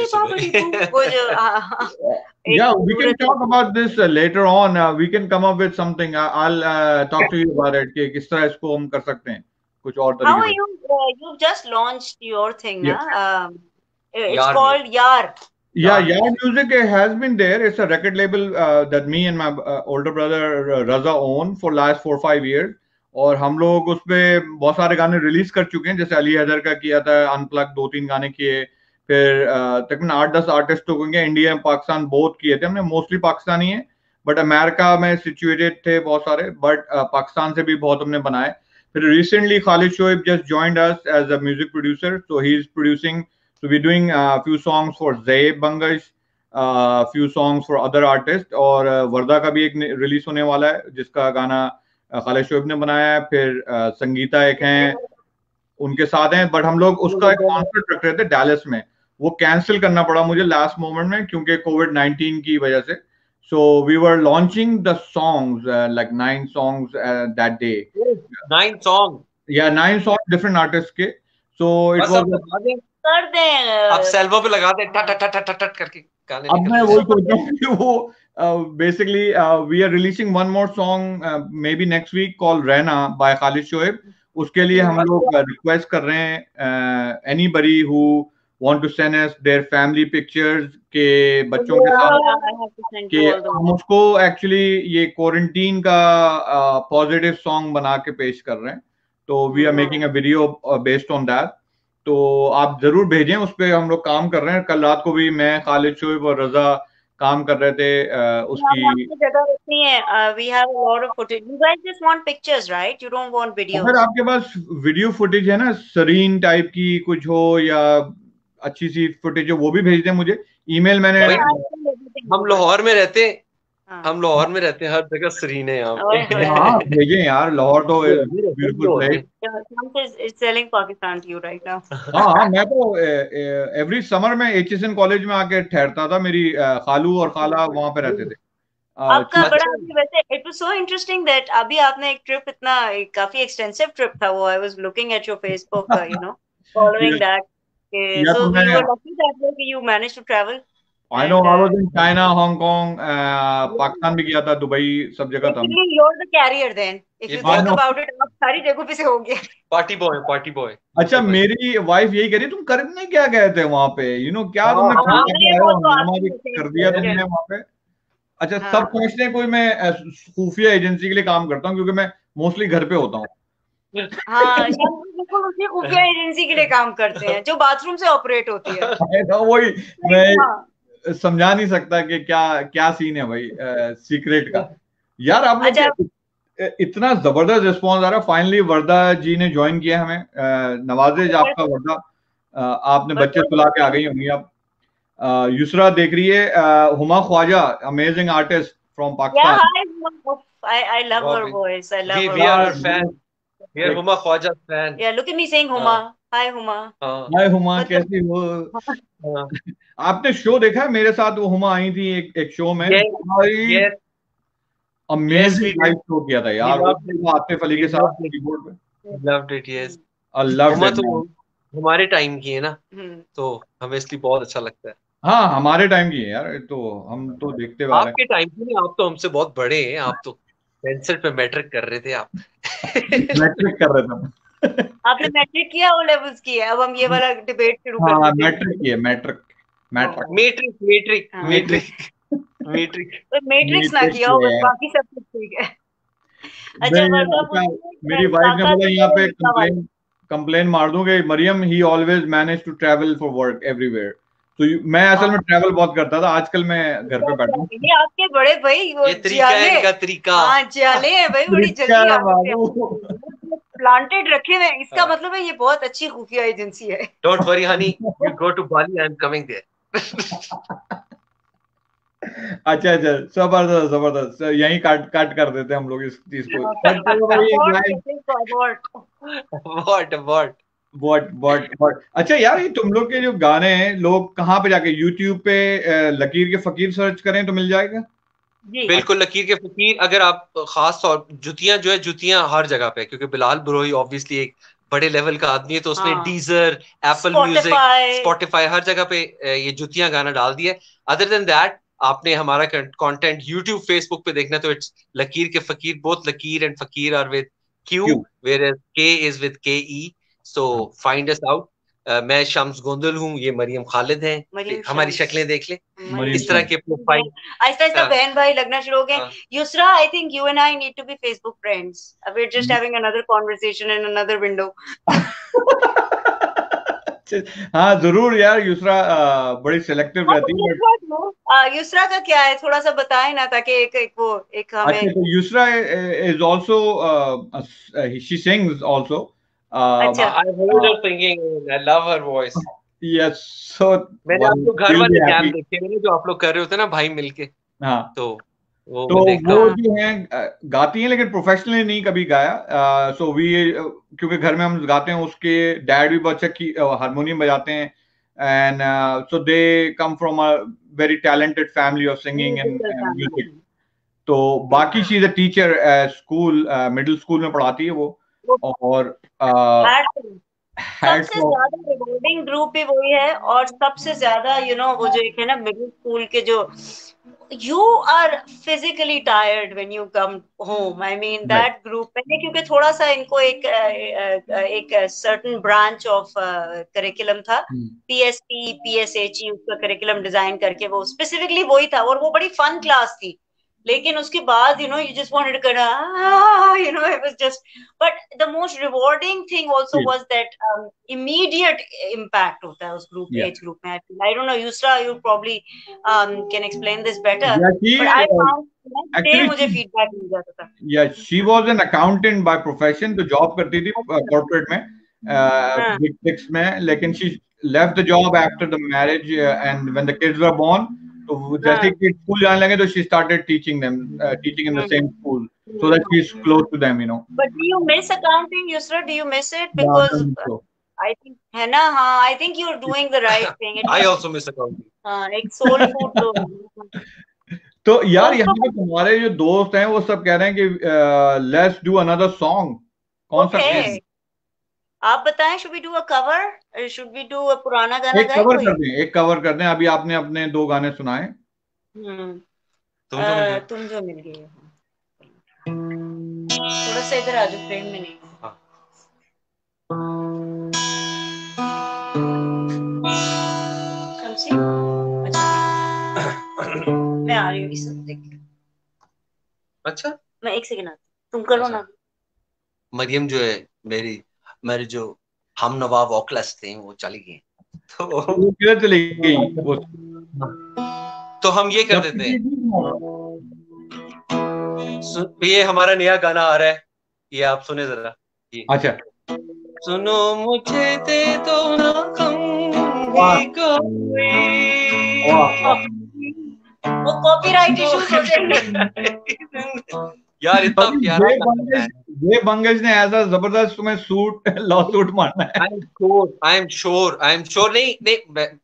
Yeah, we can talk about this later on. We can come up with something. I'll talk to you about it. कि किस तरह इसको हम कर सकते हैं कुछ और तरीके से. How are you? You've just launched your thing, na? It's called Yaar. Yeah, Yaar Music has been there. It's a record label that me and my older brother Raza own for last 4-5 years. और हम लोग उस पे बहुत सारे गाने release कर चुके हैं, जैसे अली हैदर का किया था अनप्लग, 2-3 गाने किए, फिर तकरीबन 8-10 आर्टिस्ट हो गए, इंडिया पाकिस्तान बहुत किए थे हमने, मोस्टली पाकिस्तानी है, बट अमेरिका में सिचुएटेड थे बहुत सारे, बट पाकिस्तान से भी बहुत हमने बनाए। फिर recently Khalid Shoaib just joined us as a music producer, so he is producing, so we're doing a few songs for Zaeb Bangash, few songs for other artists, और वर्दा का भी एक रिलीज होने वाला है जिसका गाना खालिद शोएब ने बनाया है, फिर संगीता एक हैं उनके साथ हैं, बट हम लोग उसका एक कॉन्सर्ट रख रहे थे डैलस में, वो कैंसिल करना पड़ा मुझे लास्ट मोमेंट में क्योंकि कोविड-19 की वजह से। So we were launching the songs, like 9 songs that day. 9 songs? Yeah, 9 songs different artists के। So it was कर दें, अब सेल्वो पे लगा दें टट टट टट टट करके गाने। अब मैं वही सोच रहा हूँ कि वो basically we are releasing one more song maybe next week called Rehna by Khalid Shoaib। उसके लिए हम लोग रिक्वेस्ट कर रहे हैं anybody who want to send us their family pictures के बच्चों के साथ, कि हम उसको एक्चुअली ये क्वारंटीन का पॉजिटिव सॉन्ग बना के पेश कर रहे हैं, तो we are making a video based on that, तो आप जरूर भेजें, उस पे हम लोग काम कर रहे हैं। कल रात को भी मैं, खालिद शोएब और रजा काम कर रहे थे उसकी जगह रखनी है। we have a lot of footage. You guys just want pictures, right? You don't want videos. अगर आपके पास वीडियो फुटेज है ना, सरीन टाइप की कुछ हो या अच्छी सी फुटेज हो, वो भी भेज दें मुझे ईमेल। मैंने हम लाहौर में रहते हैं, हम लाहौर में रहते हैं, हर जगह सरीन है यहाँ पे। हाँ भेजें यार, लाहौर तो beautiful place. It's selling Pakistan to you right now. हाँ, मैं तो एवरी समर में HSN कॉलेज में आके ठहरता था, मेरी खालू और खाला वहाँ पे रहते थे। आपका बड़ा वैसे it was so interesting that अभी आपने एक ट्रिप, इतना काफी एक्सटेंसिव ट्रिप था वो, I was looking at your Facebook, you know, following that, so you were lucky that way you managed to travel. I know, I was in China, Hong Kong, Pakistan भी गया था, Dubai, सब जगह था। You're the carrier then. If you think about it, आप सारी जगहों पे से हो गए। Party boy. अच्छा, मेरी वाइफ यही कह रही, तुम करने क्या गए थे वहाँ पे, यू नो, क्या तुमने कर दिया तुमने वहाँ पे। अच्छा, सब समझते हैं कोई मैं खुफिया एजेंसी के लिए काम करता हूँ, क्योंकि मैं मोस्टली घर पे होता हूँ। हाँ, बिल्कुल उसी खुफिया एजेंसी के लिए काम करते हैं जो बाथरूम से ऑपरेट होती है। वही मैं समझा नहीं सकता कि क्या सीन है भाई सीक्रेट का। यार आप लोग इतना जबरदस्त रिस्पॉन्स आ रहा है। फाइनली वर्दा जी ने ज्वाइन किया हमें, नवाजिश आपका वर्दा, आपने बच्चे सुला के आ गई होंगी आप। युसरा देख रही है, Huma Khwaja, amazing artist from Pakistan. I love her voice. I love her. We are a fan. We are Huma Khwaja's fan. Yeah, look at me saying Huma. Hi Huma. Hi Huma, कैसी हो? आपने शो देखा है मेरे साथ? वो हुमा आई थी एक शो में, अमेजिंग लाइव शो किया था यार, आतिफ अली के साथ कीबोर्ड पे। Loved it, yes. Loved it. तो हमारे टाइम की है ना, तो हमें इसलिए बहुत अच्छा लगता है। हाँ, हमारे टाइम की है यार, तो हम तो देखते हुए। आपके टाइम की नहीं, आप तो हमसे बहुत बड़े हैं, आप तो पेंसिल पे मैट्रिक कर रहे थे आप। मैट्रिक कर रहे थे। आपने मैट्रिक किया, ओ लेवल्स किया? अब हम ये वाला डिबेट शुरू कर देते हैं। मैट्रिक किया, मैट्रिक मैट्रिक्स ना किया हो, बस बाकी सब कुछ ठीक है। अच्छा मेरी वाइफ ने बोला यहाँ पे कंप्लेन मार दूंगे, Maryam he always manage to travel for work everywhere. तो मैं असल में ट्रैवल बहुत करता था, आजकल मैं घर पे बैठा हूँ। ये आपके बड़े भाई वो ये तरीका है इनका तरीका। हाँ जियाले है भाई, बड़ी जल्दी आते हैं, प्लांटेड रखे हुए। इसका मतलब है ये बहुत अच्छी खुफिया एजेंसी है। Don't worry honey, you go to Bali, I am coming there. अच्छा जबरदस्त जबरदस्त, यही काट कर देते हम लोग इस चीज को। व्हाट अच्छा यार, ये तुम लोग के जो गाने हैं, लोग कहाँ पे जाके यूट्यूब पे लकीर के फकीर सर्च करें तो मिल जाएगा? बिल्कुल, लकीर के फकीर। अगर आप खास तौर जुतियां जो है, जुतियां हर जगह पे, क्योंकि बिलाल बुरोही ऑब्वियसली एक बड़े लेवल का आदमी है, तो उसने डीजर, एप्पल म्यूजिक, स्पॉटिफाई, हर जगह पे ये जुतियां गाना डाल दिया। अदर देन दैट, आपने हमारा कंटेंट यूट्यूब, फेसबुक पे देखना तो इट्स लकीर के फकीर। बोथ लकीर एंड फकीर आर विद क्यू, वेयर के इज विद के ई। So find us out. मैं शम्स गोंदल हूँ, ये मरियम खालिद हैं। हमारी शक्लें देख ले, इस तरह के प्रोफाइल। आहिस्ता आहिस्ता बहन भाई लगना शुरू हो गए। Yusra, I think you and I need to be Facebook friends. We are just having another conversation in another window. हाँ जरूर यार, युसरा बड़ी सिलेक्टिव रहती है। युसरा का क्या है, थोड़ा सा बताएं ना, ताकि एक हमें। अच्छा, तो Yusra is also she sings also. अच्छा, I heard her singing, I love her voice. Yes, so मैंने आप लोग घर वाले कैम देखे मैंने, जो आप लोग कर रहे होते ना भाई मिलके। हाँ, तो वो जो है गाती हैं, लेकिन प्रोफेशनली नहीं कभी गाया। सो वी क्योंकि घर में हम गाते हैं, उसके डैड भी बहुत अच्छा हारमोनियम बजाते हैं, and so they come from a very talented family of singing and music. तो बाकी she is a teacher, school, middle school में पढ़ाती है वो। और सबसे ज्यादा रिवॉर्डिंग ग्रुप भी वही है, और सबसे ज्यादा वो जो एक है ना मिडिल स्कूल के, जो you are physically tired when you come home. I mean that group है, क्योंकि थोड़ा सा इनको एक certain branch of curriculum था, PSP PSHE, उसका curriculum डिजाइन करके वो specifically वही था, और वो बड़ी fun class थी। लेकिन उसके बाद you just wanted to kind of it was just, but the most rewarding thing also was that immediate impact होता है उस group age group में। I don't know, Yusra, you probably can explain this better, but I found actually मुझे feedback मिल जाता था। Yeah, she was an accountant by profession, तो job करती थी corporate में, big six में, लेकिन she left the job after the marriage, and when the kids were born, तो जैसे कि स्कूल जाने लगे तो she started teaching them, teaching in the same school, so that she's close to them, But do you miss accounting, Yusra? Do you miss it? Because I think है ना, हाँ, I think you're doing the right thing. I also miss accounting. हाँ, एक soul food तो यार यहाँ पे तुम्हारे जो दोस्त हैं वो सब कह रहे हैं कि let's do another song। कौन सा? आप बताएं, should we do a cover? Should we do a पुराना गाना? एक कवर कर दें। अभी आपने अपने 2 गाने सुनाए। तुम जो मिल गए। थोड़ा सा इधर आ जाओ, फ्रेम में नहीं। मैं आ रही हूँ, अच्छा मैं 1 सेकंड आती, तुम करो ना। मरियम जो है मेरे जो हम नवा वॉकलेस थे वो चली गई, तो किधर चली गई वो? तो हम ये कर देते हैं, ये हमारा नया गाना आ रहा है, ये आप सुने जरा। अच्छा, सुनो मुझे दे दो ना कम कोई, वो कॉपीराइट इश्यूज हो जाएंगे यार। इतना प्यारा ये बंगश ने ऐसा जबरदस्त तुम्हें लॉ सूट मारना है। आई एम श्योर नहीं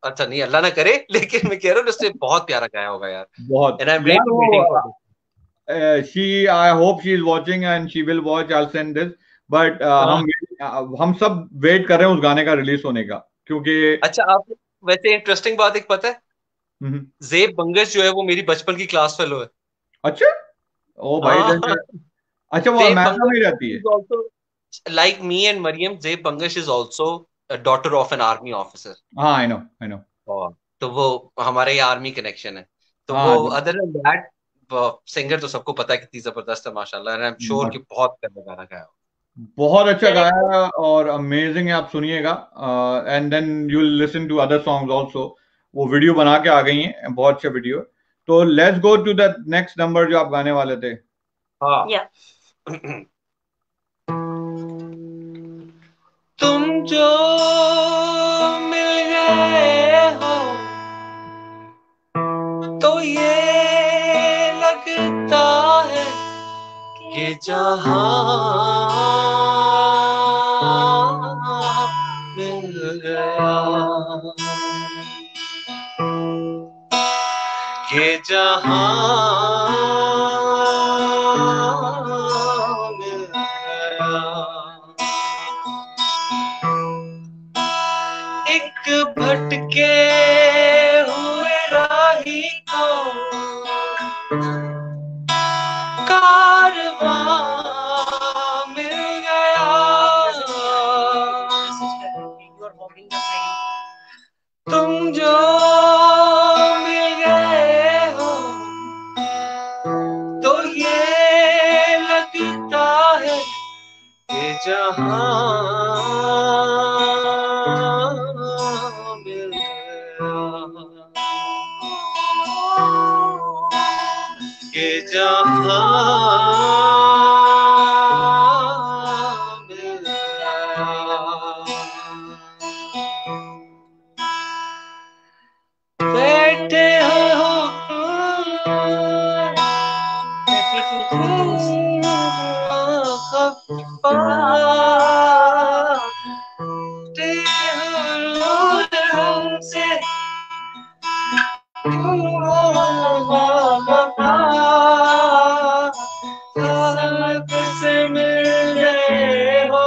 अच्छा नहीं, अल्लाह ना करे, लेकिन मैं कह रहा हूँ उसने बहुत प्यारा गाया होगा यार, बहुत। and I'm really waiting for this. I hope she is watching and she will watch. I'll send this, but हम सब वेट कर रहे हैं उस गाने का रिलीज होने का, क्योंकि अच्छा आप वैसे इंटरेस्टिंग बात एक पता है, ज़ेब बंगश जो है वो मेरी बचपन की क्लास फेलो है। अच्छा, ओ भाई, अच्छा वो अमेरिका में रहती है। Like me and Mariam, ज़ेब Bangash is also a daughter of an army officer. हाँ, I know. तो वो हमारे ये आर्मी कनेक्शन है, तो वो अदर देन दैट सिंगर तो सबको पता है कितनी जबरदस्त है माशाल्लाह, एंड आई एम श्योर कि बहुत गाना गाया, बहुत अच्छा गाया और अमेजिंग है, आप सुनिएगा and then you will listen to other songs also. वो वीडियो बना के आ गई हैं, बहुत अच्छे वीडियो। तो let's go to the next number जो आप गाने वाले थे। हाँ तुम जो मिल गए हो तो ये लगता है कि जहां मिल गया, कि जहां मिल गया। एक भटके हुए राही को कारवां मिल गया, तुम जो मिल गए हो तो ये लगता है कि जहां मिल गया, कि जहां मिल गया। बैठे हो हमसे से मिल गए हो,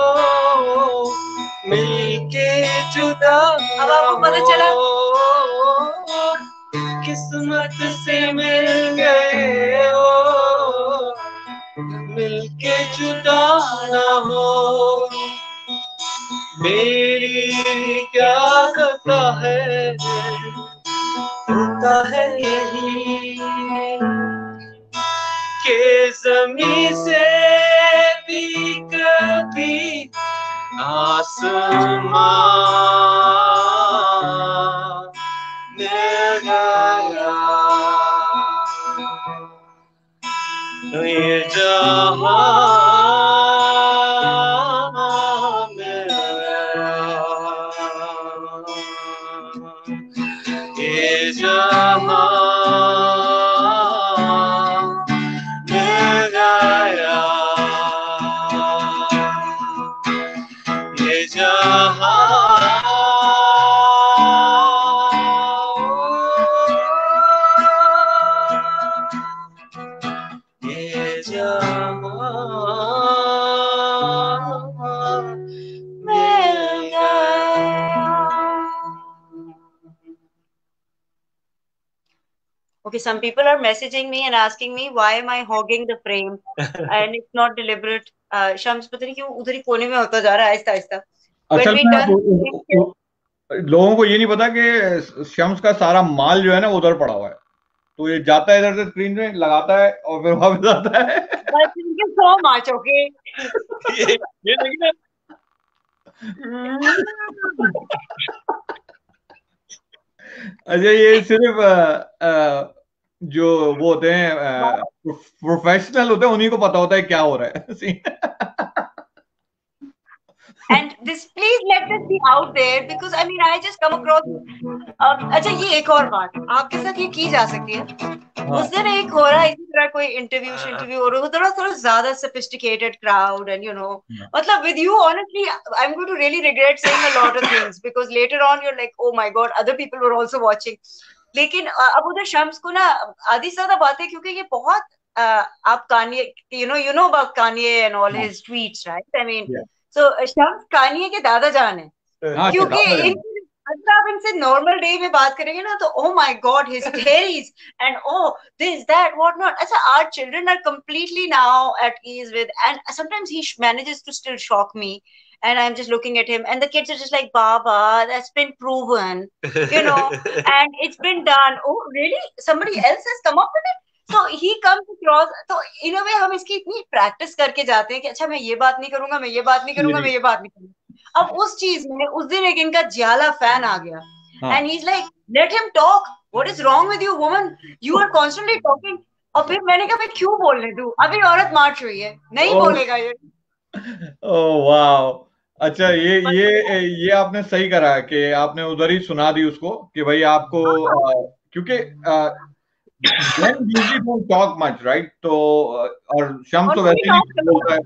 मिलके जुदा अब आपको पता चला, किस्मत से मिल गए हो, मिलके जुदा ना हो। मेरी क्या खता है, होता है यही कि ज़मीं से भी कभी आसमान मिल गया, ये जहां मिल गया, ये जहां मिल गया, ये जहां Okay, some people are messaging me and asking me why am I hogging the frame and it's not deliberate. Shams पता नहीं क्यों उधर ही कोने में होता जा रहा है आहिस्ता आहिस्ता। असल में लोगों को ये नहीं पता कि शम्स का सारा माल जो है ना उधर पड़ा हुआ है, तो ये जाता है इधर से स्क्रीन में लगाता है और फिर वापस आता है। so much, okay? ये देखिए अच्छा, ये सिर्फ जो वो होते हैं प्रोफेशनल होते हैं उन्हीं को पता होता है क्या हो रहा है। And this, please let this be out there because I mean I just come across अच्छा ये एक और बात आपके साथ ये की जा सकती है। उस दिन एक हो रहा है इसी तरह कोई इंटरव्यू और थोड़ा ज्यादा sophisticated crowd and you know मतलब with you honestly I'm going to really regret saying a lot of things because later on you're like oh my god other people were also watching। लेकिन अब उधर शम्स को ना आधी ज्यादा बातें क्योंकि ये बहुत आप Kanye you know about Kanye and all his tweets right I mean so Shams Kanye के दादा जान है क्योंकि अगर आप इनसे नॉर्मल डे में बात करेंगे ना तो oh my god his theories and oh this that what not अच्छा our children are completely now at ease with and sometimes he manages to still shock me and I'm just looking at him and the kids are just like Baba that's been proven you know and it's been done oh really somebody else has come up with it तो he comes across, तो in a वे हम इसकी इतनी practice करके जाते हैं कि अच्छा मैं ये बात नहीं करूंगा, मैं ये बात नहीं करूंगा, मैं ये बात नहीं करूंगा। अब उस चीज में उस दिन एक इनका ज्याला फैन आ गया, and he is like let him talk, what is wrong with you woman, you are constantly talking. और फिर मैंने कहा मैं क्यों बोलने दूं, अभी औरत मार्च रही है, नहीं बोलेगा ये। ओह वाह, अच्छा ये आपने सही करा कि आपने उधर ही सुना दी उसको कि भाई आपको क्योंकि men usually don't talk much, right? तो और शम्स तो वैसे नहीं बोलता है।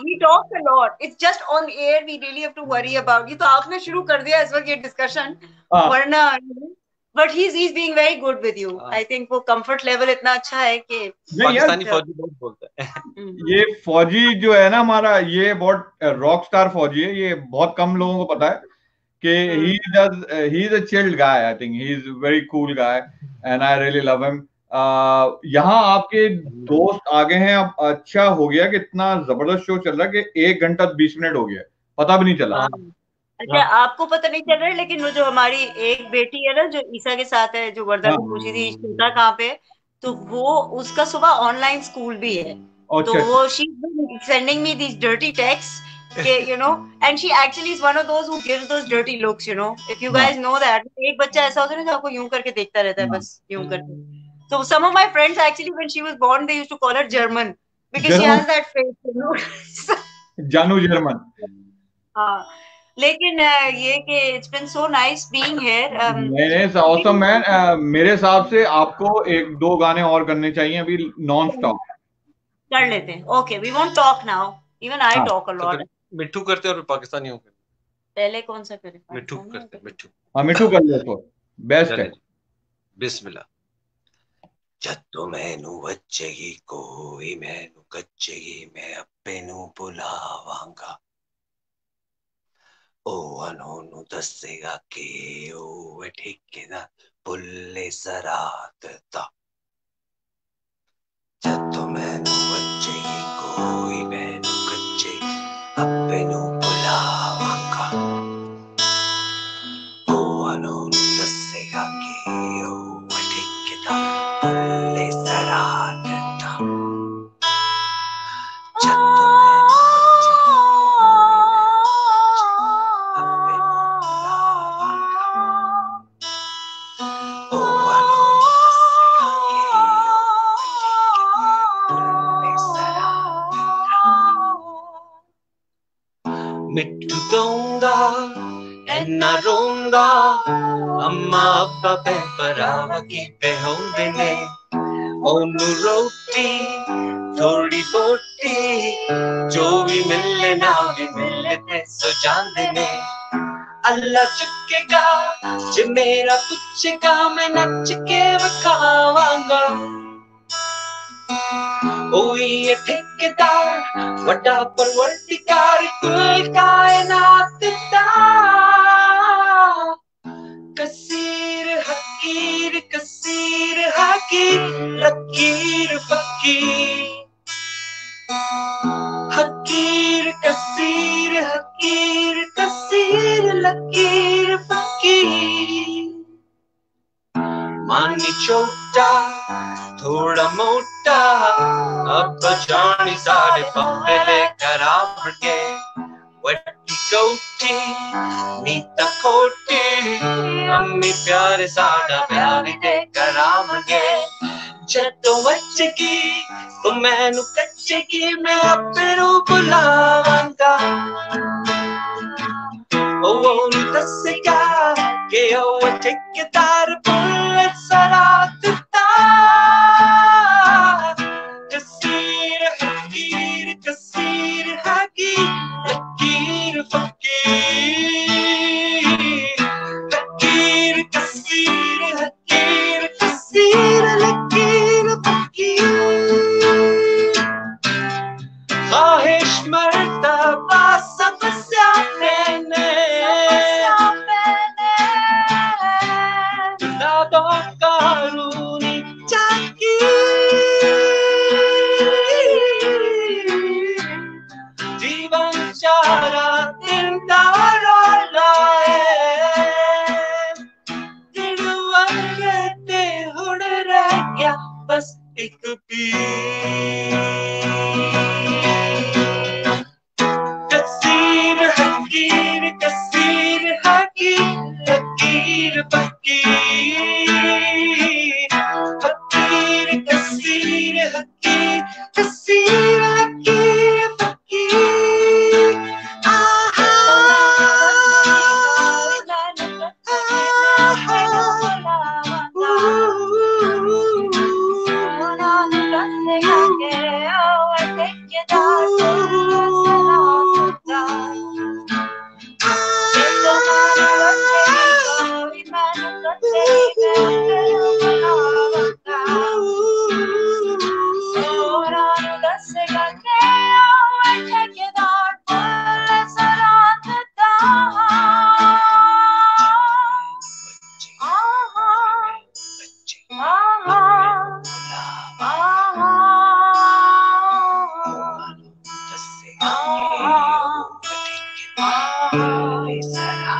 He talks a lot. It's just on air we really have to worry about. ये तो आपने शुरू कर दिया इस वक्त ये डिस्कशन, वरना but he's being very good with you. I think वो comfort level इतना अच्छा है कि पाकिस्तानी फौजी बहुत बोलता है। ये फौजी जो है ना हमारा, ये बहुत रॉक स्टार फौजी है, ये बहुत कम लोगों को पता है कि he is a chilled guy. I think he is a very cool guy and I really love him. यहाँ आपके दोस्त आ गए हैं, अब अच्छा हो गया कि इतना जबरदस्त शो चल रहा है कि 1 घंटा 20 मिनट हो गया, पता भी नहीं चला। अच्छा आपको पता नहीं चल रहा है, लेकिन वो जो हमारी एक बेटी है ना जो ईसा के साथ है, जो वर्दा को पूछी थी श्वेता कहाँ पे, तो वो उसका सुबह ऑनलाइन स्कूल भी है, तो वो she sending me these dirty text you know, and she actually is one of those who gives those dirty looks, you know, if you guys know that. एक बच्चा ऐसा होता है ना जो आपको यूं करके देखता रहता है, बस यूं करके। So some of my friends actually when she was born they used to call her German because she has that face, you know. जानू जर्मन। हाँ, लेकिन ये कि it's been so nice being here. नहीं awesome man, मेरे हिसाब से आपको 1-2 गाने और करने चाहिए अभी नॉन स्टॉप। कर लेते हैं, okay, we won't talk now, even I talk a lot. मिट्ठू करते और पाकिस्तानियों के पहले कौन सा करें? मिट्ठू करते, मिट्ठू। हाँ मिट्ठू कर लो तो बेस्ट है। बिस्मिल्लाह। जद्दो मैनू वच्चेगी कोई मैनू कच्चेगी मैं अप्पे नू बुलावांगा, ओ अनोनू दसेगा कि ओ ठेकेदार बुल्ले सरात दा। जद्दो मैनू वच्चेगी कोई मैनू कच्चे अप्पे नू बुलावांगा, ओ अनोनू दसेगा कि ओ ठेकेदार बुल्ले सरात दा। जद्दो मिट्ठू दोंदा एना रोंदा, अम्मा अब्बा भैन भरावा की होंदे ने, ओनू रोटी थोड़ी बोटी जो भी मिले ना भी मिले ते सो जांदे ने। अल्लाह चुकेगा जे मेरा पूछेगा मैं नच के वखावांगा, ओई ये ठेकेदार वड्डा परवरदिगार कुल कायनात दा। कसीर हकीर लकीर फकीर, हकीर कसीर लकीर फकीर। मानी छोटा थोड़ा मोटा अब जानी सारे पप्पे लेकर आवड़गे, वट्टी कोटी नीता कोटी अम्मी प्यारे साड़ा प्यारी देकर आवड़गे। जद्दों वच्चेगी तो मैनू कच्चेगी मैं अप्पे नू बुलावांगा, ओ दसेगा कि ओ ठेकेदार बुल्ले सरात दा। कसीर हकीर लकीर फकीर, हकीर कसीर लकीर फकीर। ख्वाहिश मर्तबा सब स्यापे ने, सरा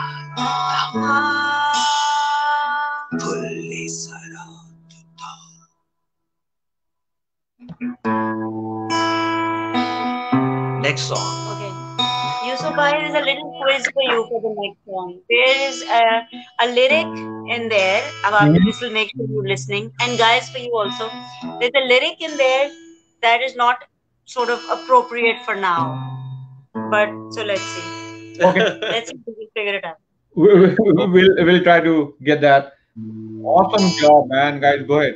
फुल्ली सरा Next song. Okay. Yusuf Bhai, there is a little quiz for you for the next song. There is a lyric in there. After this will make sure you're listening. And guys, for you also, there's a lyric in there that is not sort of appropriate for now. But so let's see. Okay. Let's see if we can figure it out. We'll try to get that. Awesome job, man. Guys, go ahead.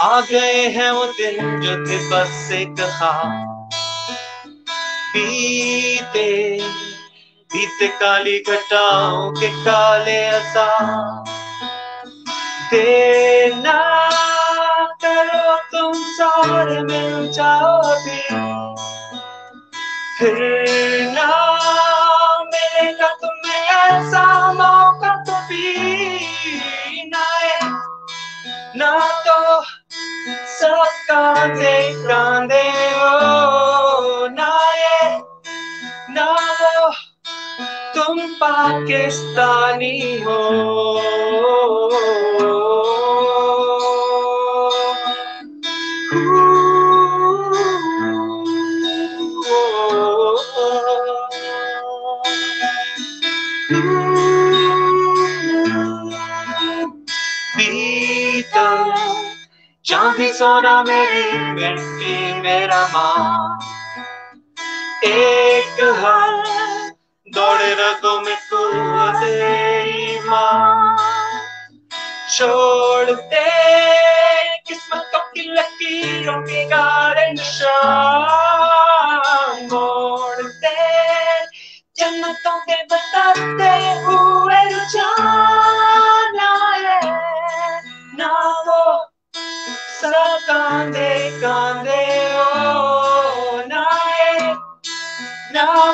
आ गए हैं वो दिन जो थे बस एक ख्वाब बीते बीते काली घटाओं के काले अज़ाब देर ना करो तुम सारे मिल जाओ अभी फिर ना मिलेगा तुम्हें ऐसा मौका कभी ना तो सब कांधे कांधे हो ना ये ना वो तुम पाकिस्तानी हो चांदी सोना मेरी मिट्टी मेरा माँ एक हाल दौड़े रगों में तेरी माँ छोड़ दे किस्मतों की लकीरों के गाढ़े निशान मोड़ दे जन्नतों के बताते हुए रुझान ना वो कांधे कांधे हो ना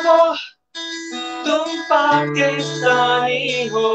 वो तुम पाकिस्तानी हो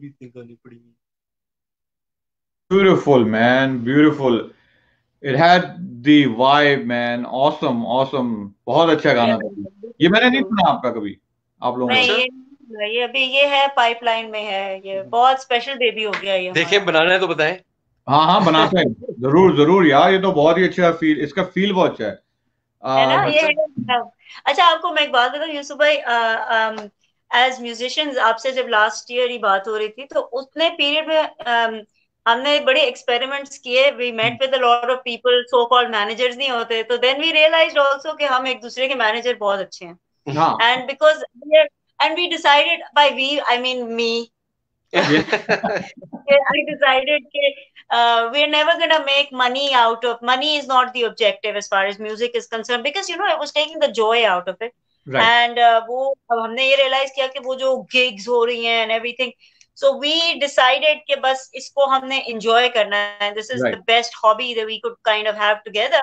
भी इतने गाने पड़ी हुई। Beautiful, man, beautiful. It had the vibe, man. Awesome, awesome. बहुत अच्छा गाना था ये। मैंने नहीं सुना आपका कभी, आप लोगों नहीं, ने। ये अभी ये है पाइपलाइन में है, ये बहुत स्पेशल बेबी हो गया ये। देखिए बनाना है तो बताएं। हाँ हाँ बनाते हैं, जरूर जरूर यार, ये तो बहुत ही अच्छा फील, इसका फील बहुत अच्छा है ना ये है। अच्छा, आपको मैं एक बात बताऊं यूसुफ भाई, एज म्यूजिशियंस आपसे जब लास्ट ईयर ही बात हो रही थी तो उतने पीरियड में हमने बड़े एक्सपेरिमेंट्स किए, we met with a lot of people, so called managers नहीं होते, तो देन वी रियलाइज्ड आल्सो कि हम एक दूसरे के मैनेजर बहुत अच्छे हैं, and because and we decided, by we I mean me, I decided that we're never gonna make money out of, money is not the objective as far as music is concerned, because you know I was taking the joy out of it, right. And वो अब हमने ये realize किया कि वो जो gigs हो रही हैं and everything, so we decided कि बस इसको हमने enjoy करना है, this is right. the best hobby that we could kind of have together,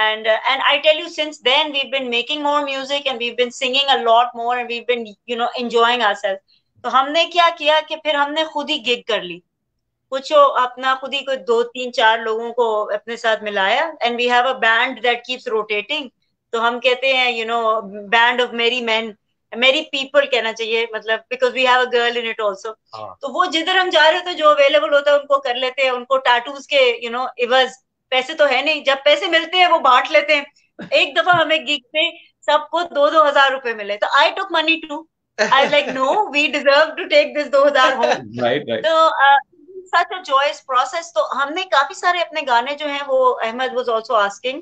and I tell you, since then we've been making more music and we've been singing a lot more and we've been, you know, enjoying ourselves. तो हमने क्या किया कि फिर हमने खुद ही gig कर ली, कुछ अपना खुद ही कोई 2-3-4 लोगों को अपने साथ मिलाया, and we have a band that keeps rotating, तो हम कहते हैं you know band of merry men, merry people कहना चाहिए, मतलब because we have a girl in it also, तो वो जिधर हम जा रहे होते जो अवेलेबल होता है उनको कर लेते हैं, उनको टैटूज के यू नो इवज, पैसे तो है नहीं, जब पैसे मिलते हैं वो बांट लेते हैं। एक दफा हमें गिग पे सबको 2-2 हजार रुपए मिले, तो I took money too, I was like, no, we deserve to take this 2,000 home. Right. तो such a joyous process. तो हमने काफी सारे अपने गाने जो हैं वो, अहमद was also asking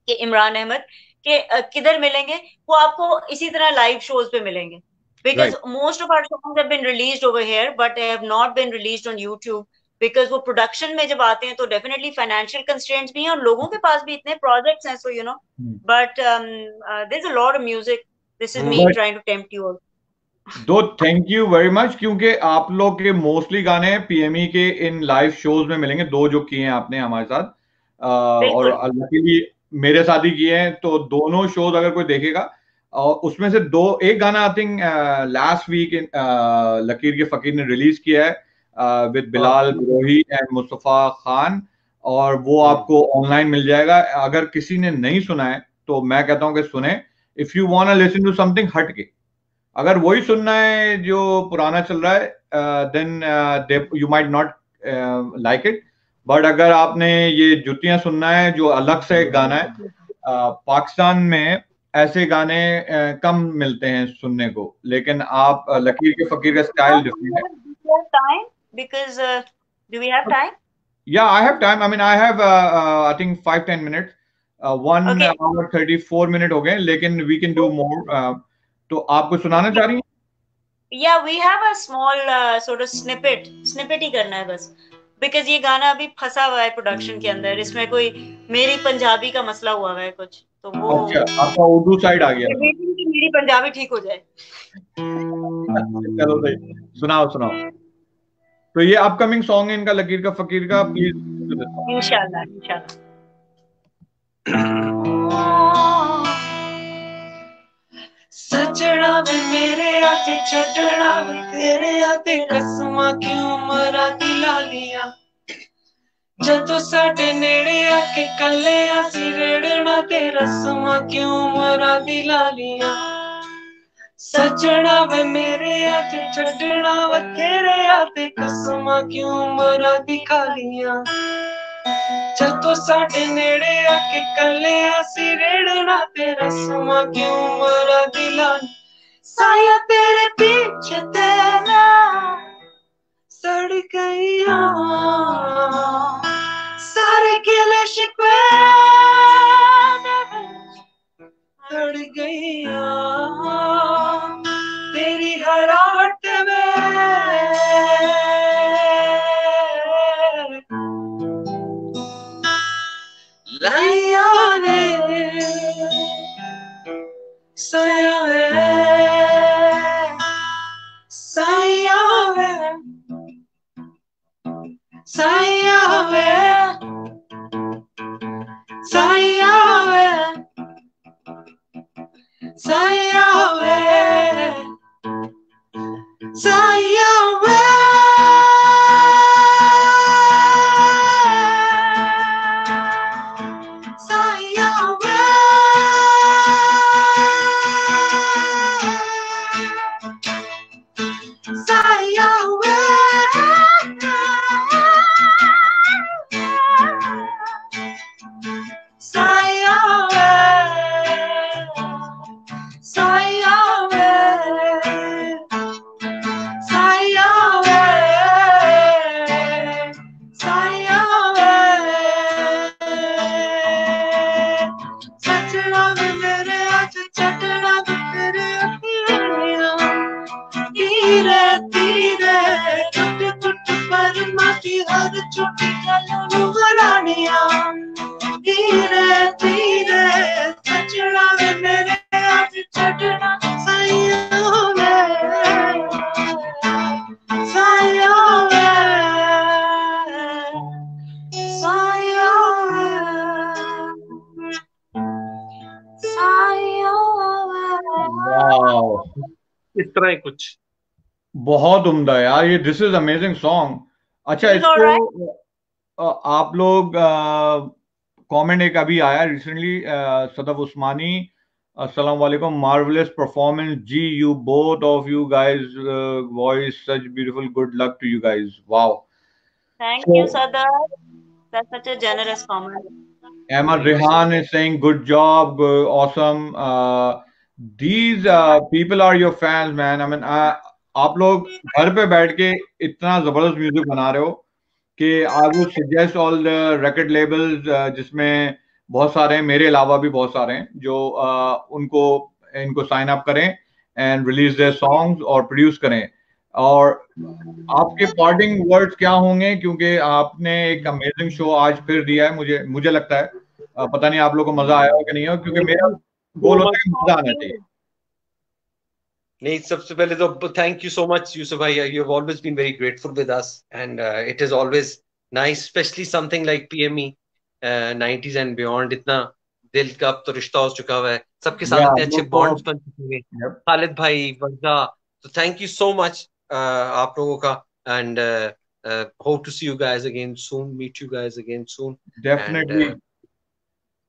कि इमरान अहमद कि किधर मिलेंगे, वो आपको इसी तरह लाइव शोज पे मिलेंगे, because most of our songs have been released over here but they have not been released on YouTube, because वो प्रोडक्शन में जब आते हैं तो डेफिनेटली फाइनेंशियल कंस्ट्रेंट्स भी हैं और लोगों के पास भी इतने प्रोजेक्ट्स हैं, so you know, but there's a lot of music. This is me trying to tempt you all. दो थैंक यू वेरी मच, क्योंकि आप लोग के मोस्टली गाने पीएमई के इन लाइव शोज में मिलेंगे, दो जो किए हैं आपने हमारे साथ, और लकीली मेरे साथ ही किए हैं, तो दोनों शोज अगर कोई देखेगा, और उसमें से दो, एक गाना आई थिंक लास्ट वीक लकीर के फकीर ने रिलीज किया है विद बिलाल बिरोही एंड मुस्तफा खान, और वो आपको ऑनलाइन मिल जाएगा। अगर किसी ने नहीं सुना है तो मैं कहता हूँ कि सुने, if you want to listen to something हट के, अगर वही सुनना है जो पुराना चल रहा है then you might not like it, but अगर आपने ये जुतियां सुनना है जो अलग से एक गाना है, पाकिस्तान में ऐसे गाने कम मिलते हैं सुनने को, लेकिन आप लकीर के फकीर का स्टाइल डिफरेंट है। Because do we have time? Yeah, I have time. I mean, I have I think 5-10 minutes. 1 hour 34 minute हो गए, लेकिन we can do more. तो आपको सुनाना चाह रही हैं? Yeah, we have a small sort of snippet ही करना है बस, because ये गाना अभी फंसा हुआ है प्रोडक्शन के अंदर, इसमें कोई मेरी पंजाबी का मसला हुआ है कुछ, तो वो अच्छा आपका उर्दू साइड आ गया, मेरी पंजाबी ठीक हो जाए। चलो सही, सुनाओ। तो ये अपकमिंग सॉन्ग है इनका, लकीर का फकीर का, प्लीज। इंशाल्लाह। सजना वे मेरे आते छड़ना वे तेरे आते कसमां क्यों मरा दिला लिया, जदों साडे नेड़े आके कल्ले आसी रेड़ना ते रस्मां क्यों मरा दिला लिया, सजना वे मेरे आते छड़ना वे तेरे आते कसमां क्यों मरा दिखा लिया, जदों साडे नेड़े आके कल्ले आसी रेड़ना ते रस्मां क्यों मरा दिला, साया तेरे पीछे तेरा सड़ गईया, सारे गिले शिकवे सड़ गईया, तेरी हराहट में लाया ने साया Say रानिया धीरे धीरे सजना वे मेरे आज छड़ना साइयों में साइयों इस तरह ही कुछ बहुत उम्दा यार ये. This is amazing song. अच्छा इसको आप लोग कमेंट एक अभी आया रिसेंटली सदफ उस्मानी अस्सलाम वालेकुम marvellous performance ji you both of you guys voice such beautiful good luck to you guys. Wow thank you Sadaf, that's such a generous comment. Ahmad Rehan is saying good job, awesome. These people are your fans man. I mean आप लोग घर पे बैठ के इतना जबरदस्त music बना रहे हो कि I would suggest all the record labels जिसमें बहुत सारे हैं, मेरे अलावा भी बहुत सारे हैं जो इनको साइन अप करें एंड रिलीज देयर सॉन्ग्स और प्रोड्यूस करें. और आपके पार्टिंग वर्ड्स क्या होंगे, क्योंकि आपने एक अमेजिंग शो आज फिर दिया है. मुझे लगता है पता नहीं आप लोगों को मजा आया हो कि नहीं हो, क्योंकि मेरा गोल होता है मजा आना चाहिए. नहीं, सबसे पहले तो thank you so much Yusuf bhai, you have always been very grateful with us and it is always nice, specially something like PME 90s and beyond. इतना दिल का अब तो रिश्ता हो चुका हुआ है, सबके साथ इतने अच्छे बॉन्ड्स बन चुके हैं. खालिद भाई, वर्दा, तो थैंक यू सो मच आप लोगों का. And hope to see you guys again soon, meet you guys again soon. Definitely.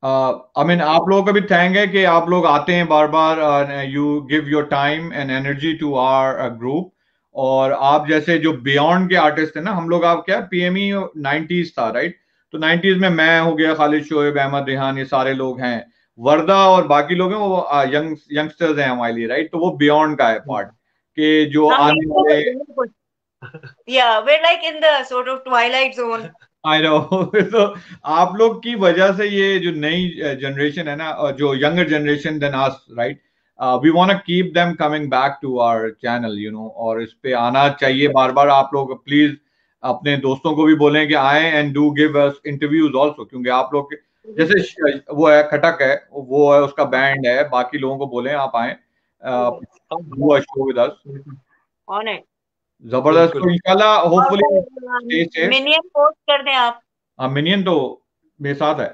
I mean आप लोगों का भी थैंक है कि आप लोग आते हैं बार बार, you give your time and energy to our group. और आप जैसे जो बियॉन्ड के आर्टिस्ट हैं ना, हम लोग आप क्या पीएमई 90s था राइट, तो 90s में मैं हो गया, खालिद शोएब, अहमद रेहान, ये सारे लोग हैं. वर्दा और बाकी लोग हैं वो यंगस्टर्स हैं हमारे लिए राइट, तो वो बियॉन्ड का है पार्ट कि जो आने वाले. Yeah, we're like in the sort of twilight zone. I know. तो आप लोग की वजह से ये जो नई जनरेशन है ना, जो younger generation than us right, we want to keep them coming back to our channel you know, और इस पे आना चाहिए बार बार. आप लोग प्लीज अपने दोस्तों को भी बोलें कि आए and do give us interviews also, क्योंकि आप लोग जैसे वो है खटक है, वो है उसका बैंड है, बाकी लोगों को बोलें आप आए do a show with us. On it. जबरदस्त. तो इंशाल्लाह होपफुली मिनियन पोस्ट कर दें आप. हाँ मिनियन तो मेरे साथ है.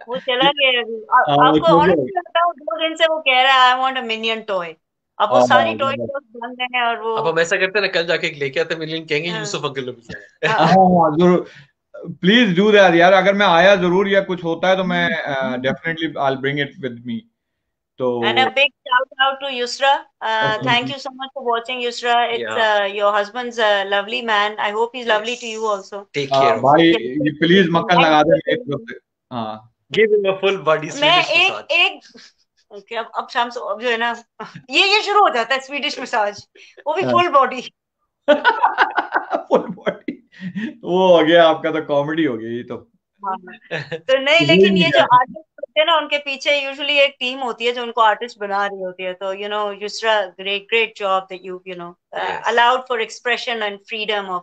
वो चला गया अभी. आपको ऑनेस्टली बताऊं, 2 दिन से वो कह रहा है I want a minion toy. अब वो सारी टॉय बंद हैं और वो अब हम ऐसा करते हैं ना, कल जाके लेके आते मिलियन, कहेंगे यूसुफ अंकल लोग जरूर. प्लीज डू दैट यार. अगर मैं आया जरूर या कुछ होता है तो मैं definitely I will bring it with me. तो and a big shout out to Yusra. Thank you so much for watching, Yusra. It's your husband's a lovely man. I hope he's lovely to you also. Take care. भाई please मक्खन लगा दे मेरे तरफ से. हाँ, give him a full body Swedish massage. एक okay, अब शाम से अब जो है ना ये शुरू हो जाता है स्वीडिश मसाज, वो भी फुल बॉडी. फुल बॉडी वो हो गया आपका, तो कॉमेडी हो गई ये तो. तो नहीं, लेकिन ये जो आर्टिस्ट होते हैं ना, उनके पीछे यूजुअली एक टीम होती है जो उनको आर्टिस्ट बना रही होती है. तो you know Yusra, great job that you know allowed for expression and freedom of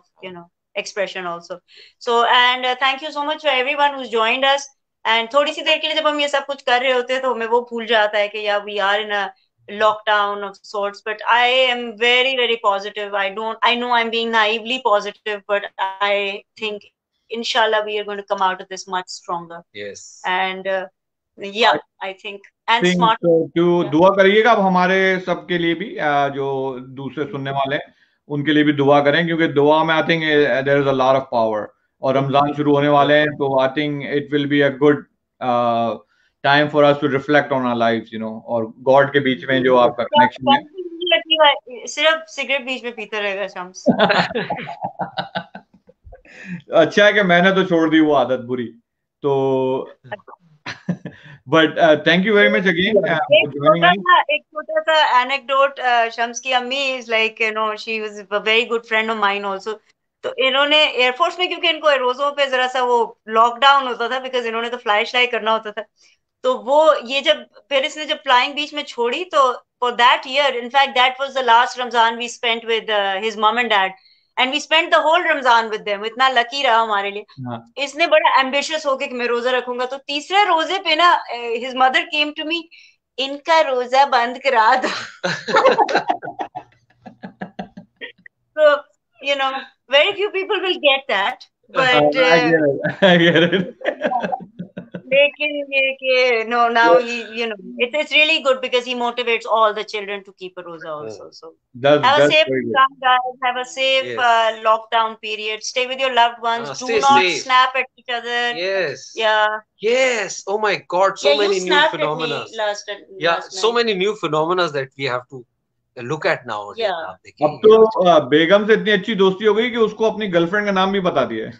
expression also. So and thank you so much for everyone who's joined us. And थोड़ी सी देर के लिए जब हम ये सब कुछ कर रहे होते हैं तो हमें वो भूल जाता है कि यार we are in a lockdown of sorts, but I am very positive. I know I'm being naively positive, but I think inshallah we are going to come out of this much stronger. Yes. And yeah, I think and smart. तो दुआ करिएगा अब हमारे सबके लिए भी, जो दूसरे सुनने वाले हैं उनके लिए भी दुआ करें, क्योंकि दुआ में I think there is a lot of power. और रमजान शुरू होने वाले हैं, तो I think it will be a good time for us to reflect on our lives you know, और गॉड के बीच में जो आपका कनेक्शन है. सिर्फ सिगरेट बीच में पीते रहेगा शम्स. अच्छा है कि मैंने तो छोड़ दी वो आदत बुरी तो. But thank you very much again. एक छोटा सा एनेक्डोट. शम्स की अम्मी is like you know she was a very good friend of mine also. तो इन्होंने एयरफोर्स में, क्योंकि इनको रोजों पे जरा सा वो लॉकडाउन होता था, बिकॉज इन्होंने तो फ्लाई करना होता था. तो वो ये जब पेरिस ने जब फ्लाइंग बीच में छोड़ी, तो for that year, in fact that was the last Ramzan we spent with his mom and dad. and we spent the whole Ramzan with them. इतना लकी रहा हमारे लिए. इसने बड़ा ambitious होके कि मैं रोजा रखूंगा, तो तीसरे रोजे पे ना his mother came to me, इनका रोजा बंद करा दो. So you know, very few people will get that, but I get it. लेकिन ये कि no, now you know, it's really good because he motivates all the children to keep a roza also. So have a safe Ramadan, guys. Have a safe lockdown period. Stay with your loved ones. Do not safe. Snap at each other. Yes. Yeah. Yes. Oh my God. So many new phenomena. Last so many new phenomena that we have to look at now. Yeah. अब तो बेगम से इतनी अच्छी दोस्ती हो गई कि उसको अपनी गर्लफ्रेंड का नाम भी बता दिया है.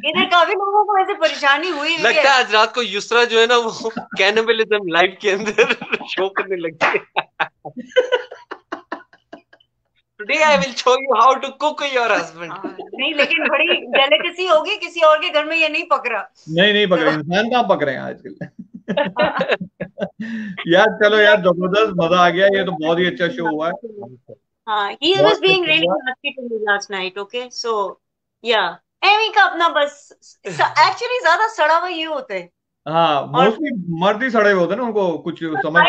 इधर काफी लोगों को ऐसे परेशानी हुई. लगता है आज रात को युसरा जो है ना वो कैनिबलिज्म लाइव के अंदर शो करने लगती है. Today I will show you how to cook your husband. नहीं, लेकिन बड़ी डेलिकेसी होगी, किसी और के घर में ये नहीं पक रहा. नहीं पक रहा. इंसान कहाँ पक रहे हैं आजकल. यार चलो यार, जबरदस्त मजा आ गया. ये तो बहुत ही अच्छा शो हुआ है. He was being really nasty to me last night. Okay, so yeah. Amy का अपना बस एक्चुअली ज्यादा सड़ा हुआ ये होता है. हाँ, मोस्टली मर्द ही सड़े हुए होते हैं ना, उनको कुछ समझ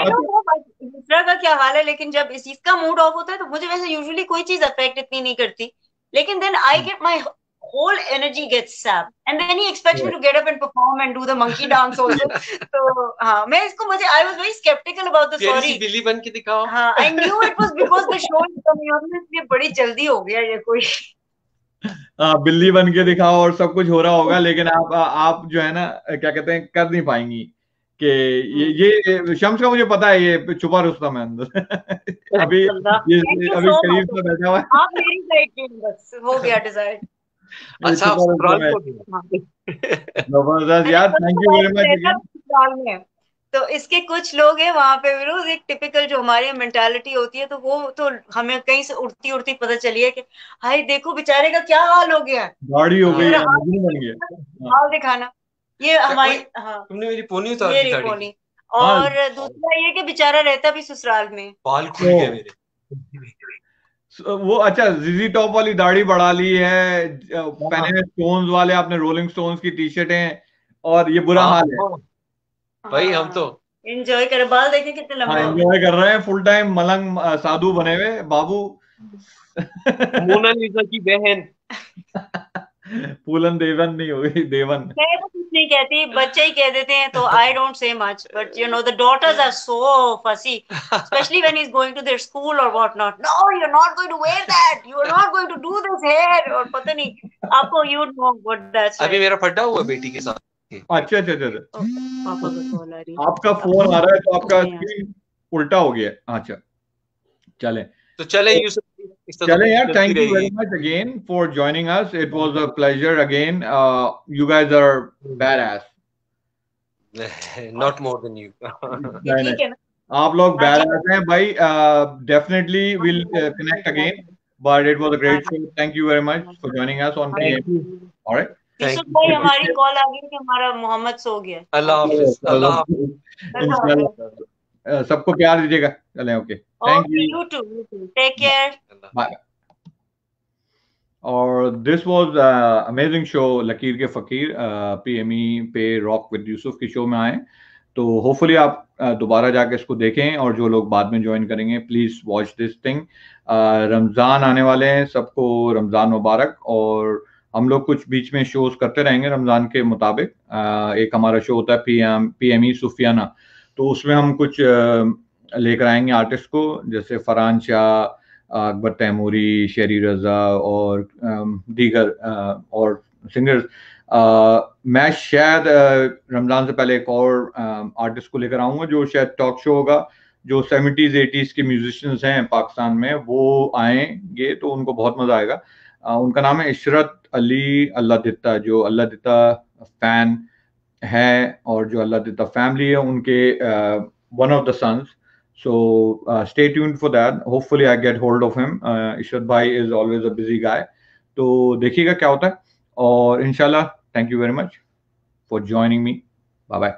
दूसरा का क्या हाल है. लेकिन जब इसका मूड ऑफ होता है तो मुझे वैसे यूजुअली कोई चीज अफेक्ट इतनी नहीं करती, लेकिन then I get my whole energy gets sapped and then he expects me to get up and perform and do the monkey dance also. तो हाँ, मैं इसको I was very skeptical about the story. बिल्ली बन के दिखाओ. हाँ, I knew it was because the show is coming on, इसलिए बड़ी जल्दी हो गया ये कोई. बिल्ली बन के दिखाओ और सब कुछ हो रहा होगा, लेकिन आप जो है ना क्या कहते हैं कर नहीं पाएंगी कि ये शम्स का मुझे पता है ये छुपा रुस्तम है अंदर. अभी शरीफ में बैठा हुआ है. आप मेरी साइड के बस हो गया डिसाइड. अच्छा, जबरदस्त यार, थैंक यू वेरी मच. तो इसके कुछ लोग हैं वहां पे विरोध, एक टिपिकल जो हमारी मेंटालिटी होती है, तो वो तो हमें कहीं से उड़ती उड़ती पता चली है कि हाय देखो बेचारे का क्या हाल हो गया, गाड़ी हो गई, हाल दिखाना. ये हमारी तुमने मेरी पोनी उतार दी पोनी. और दूसरा ये कि बेचारा रहता भी ससुराल में, बाल खुल गए मेरे. वो अच्छा जीजी टॉप वाली दाढ़ी बढ़ा ली है, पहने स्टोन्स वाले आपने रोलिंग स्टोन्स की टी शर्टें, और ये बुरा हाल है भाई. हम तो एंजॉय कर, बाल देखे कितने लंबे एंजॉय कर रहे हैं, फुल टाइम मलंग साधु बने हुए बाबू. मोनालिसा की बहन पूलन देवन नहीं होगी, देवन. मैं तो कुछ नहीं कहती, बच्चे ही कह देते हैं, तो I don't say much, but you know the daughters are so fussy, specially when he is going to their school और what not. No you are not going to where that, you are not going to do this hair, और पता नहीं आपको, you know what that's. अभी मेरा फटा हुआ बेटी के साथ. अच्छा, पापा का कॉल आ रही है. आपका फोन आ रहा है तो आपका स्क्रीन उल्टा हो गया. अच्छा चले तो चले यार. Thank you very much again for joining us. It was a pleasure again. You guys are badass. Not more than you. आप लोग badass हैं भाई. Definitely we'll connect again. But it was a great show. Thank you very much for joining us on PME. All right. Yusuf भाई हमारी call आ गई कि हमारा मोहम्मद सो गया. अल्लाह हाफ़िज़. सबको प्यार दीजिएगा. चलें, okay. Thank you. You too. Take care. Bye. और दिस वाज अमेजिंग शो. लकीर के फकीर PME पे रॉक विद यूसुफ की शो में आए, तो होपफुली आप दोबारा जाके इसको देखें, और जो लोग बाद में ज्वाइन करेंगे please watch this thing. Ramzan आने वाले हैं, सबको रमजान मुबारक. और हम लोग कुछ बीच में शोज करते रहेंगे रमजान के मुताबिक. एक हमारा शो होता है PME सूफियाना, तो उसमें हम कुछ लेकर आएंगे आर्टिस्ट को, जैसे फरहान शाह, अकबर तैमूरी, शेरी रजा और दीगर और सिंगर्स. मैं शायद रमजान से पहले एक और आर्टिस्ट को लेकर आऊँगा, जो शायद टॉक शो होगा. जो 70s 80s के म्यूजिशियंस हैं पाकिस्तान में वो आएंगे, तो उनको बहुत मजा आएगा. उनका नाम है इशरत अली अल्लाह दित्ता, जो अल्लाह दित्ता फैन है और जो अल्लाह दित्ता फैमिली है उनके one of the sons. So stay tuned for that. Hopefully I get hold of him. Ishrat bhai is always a busy guy. तो देखिएगा क्या होता है. और इंशाल्लाह, thank you very much for joining me. Bye bye.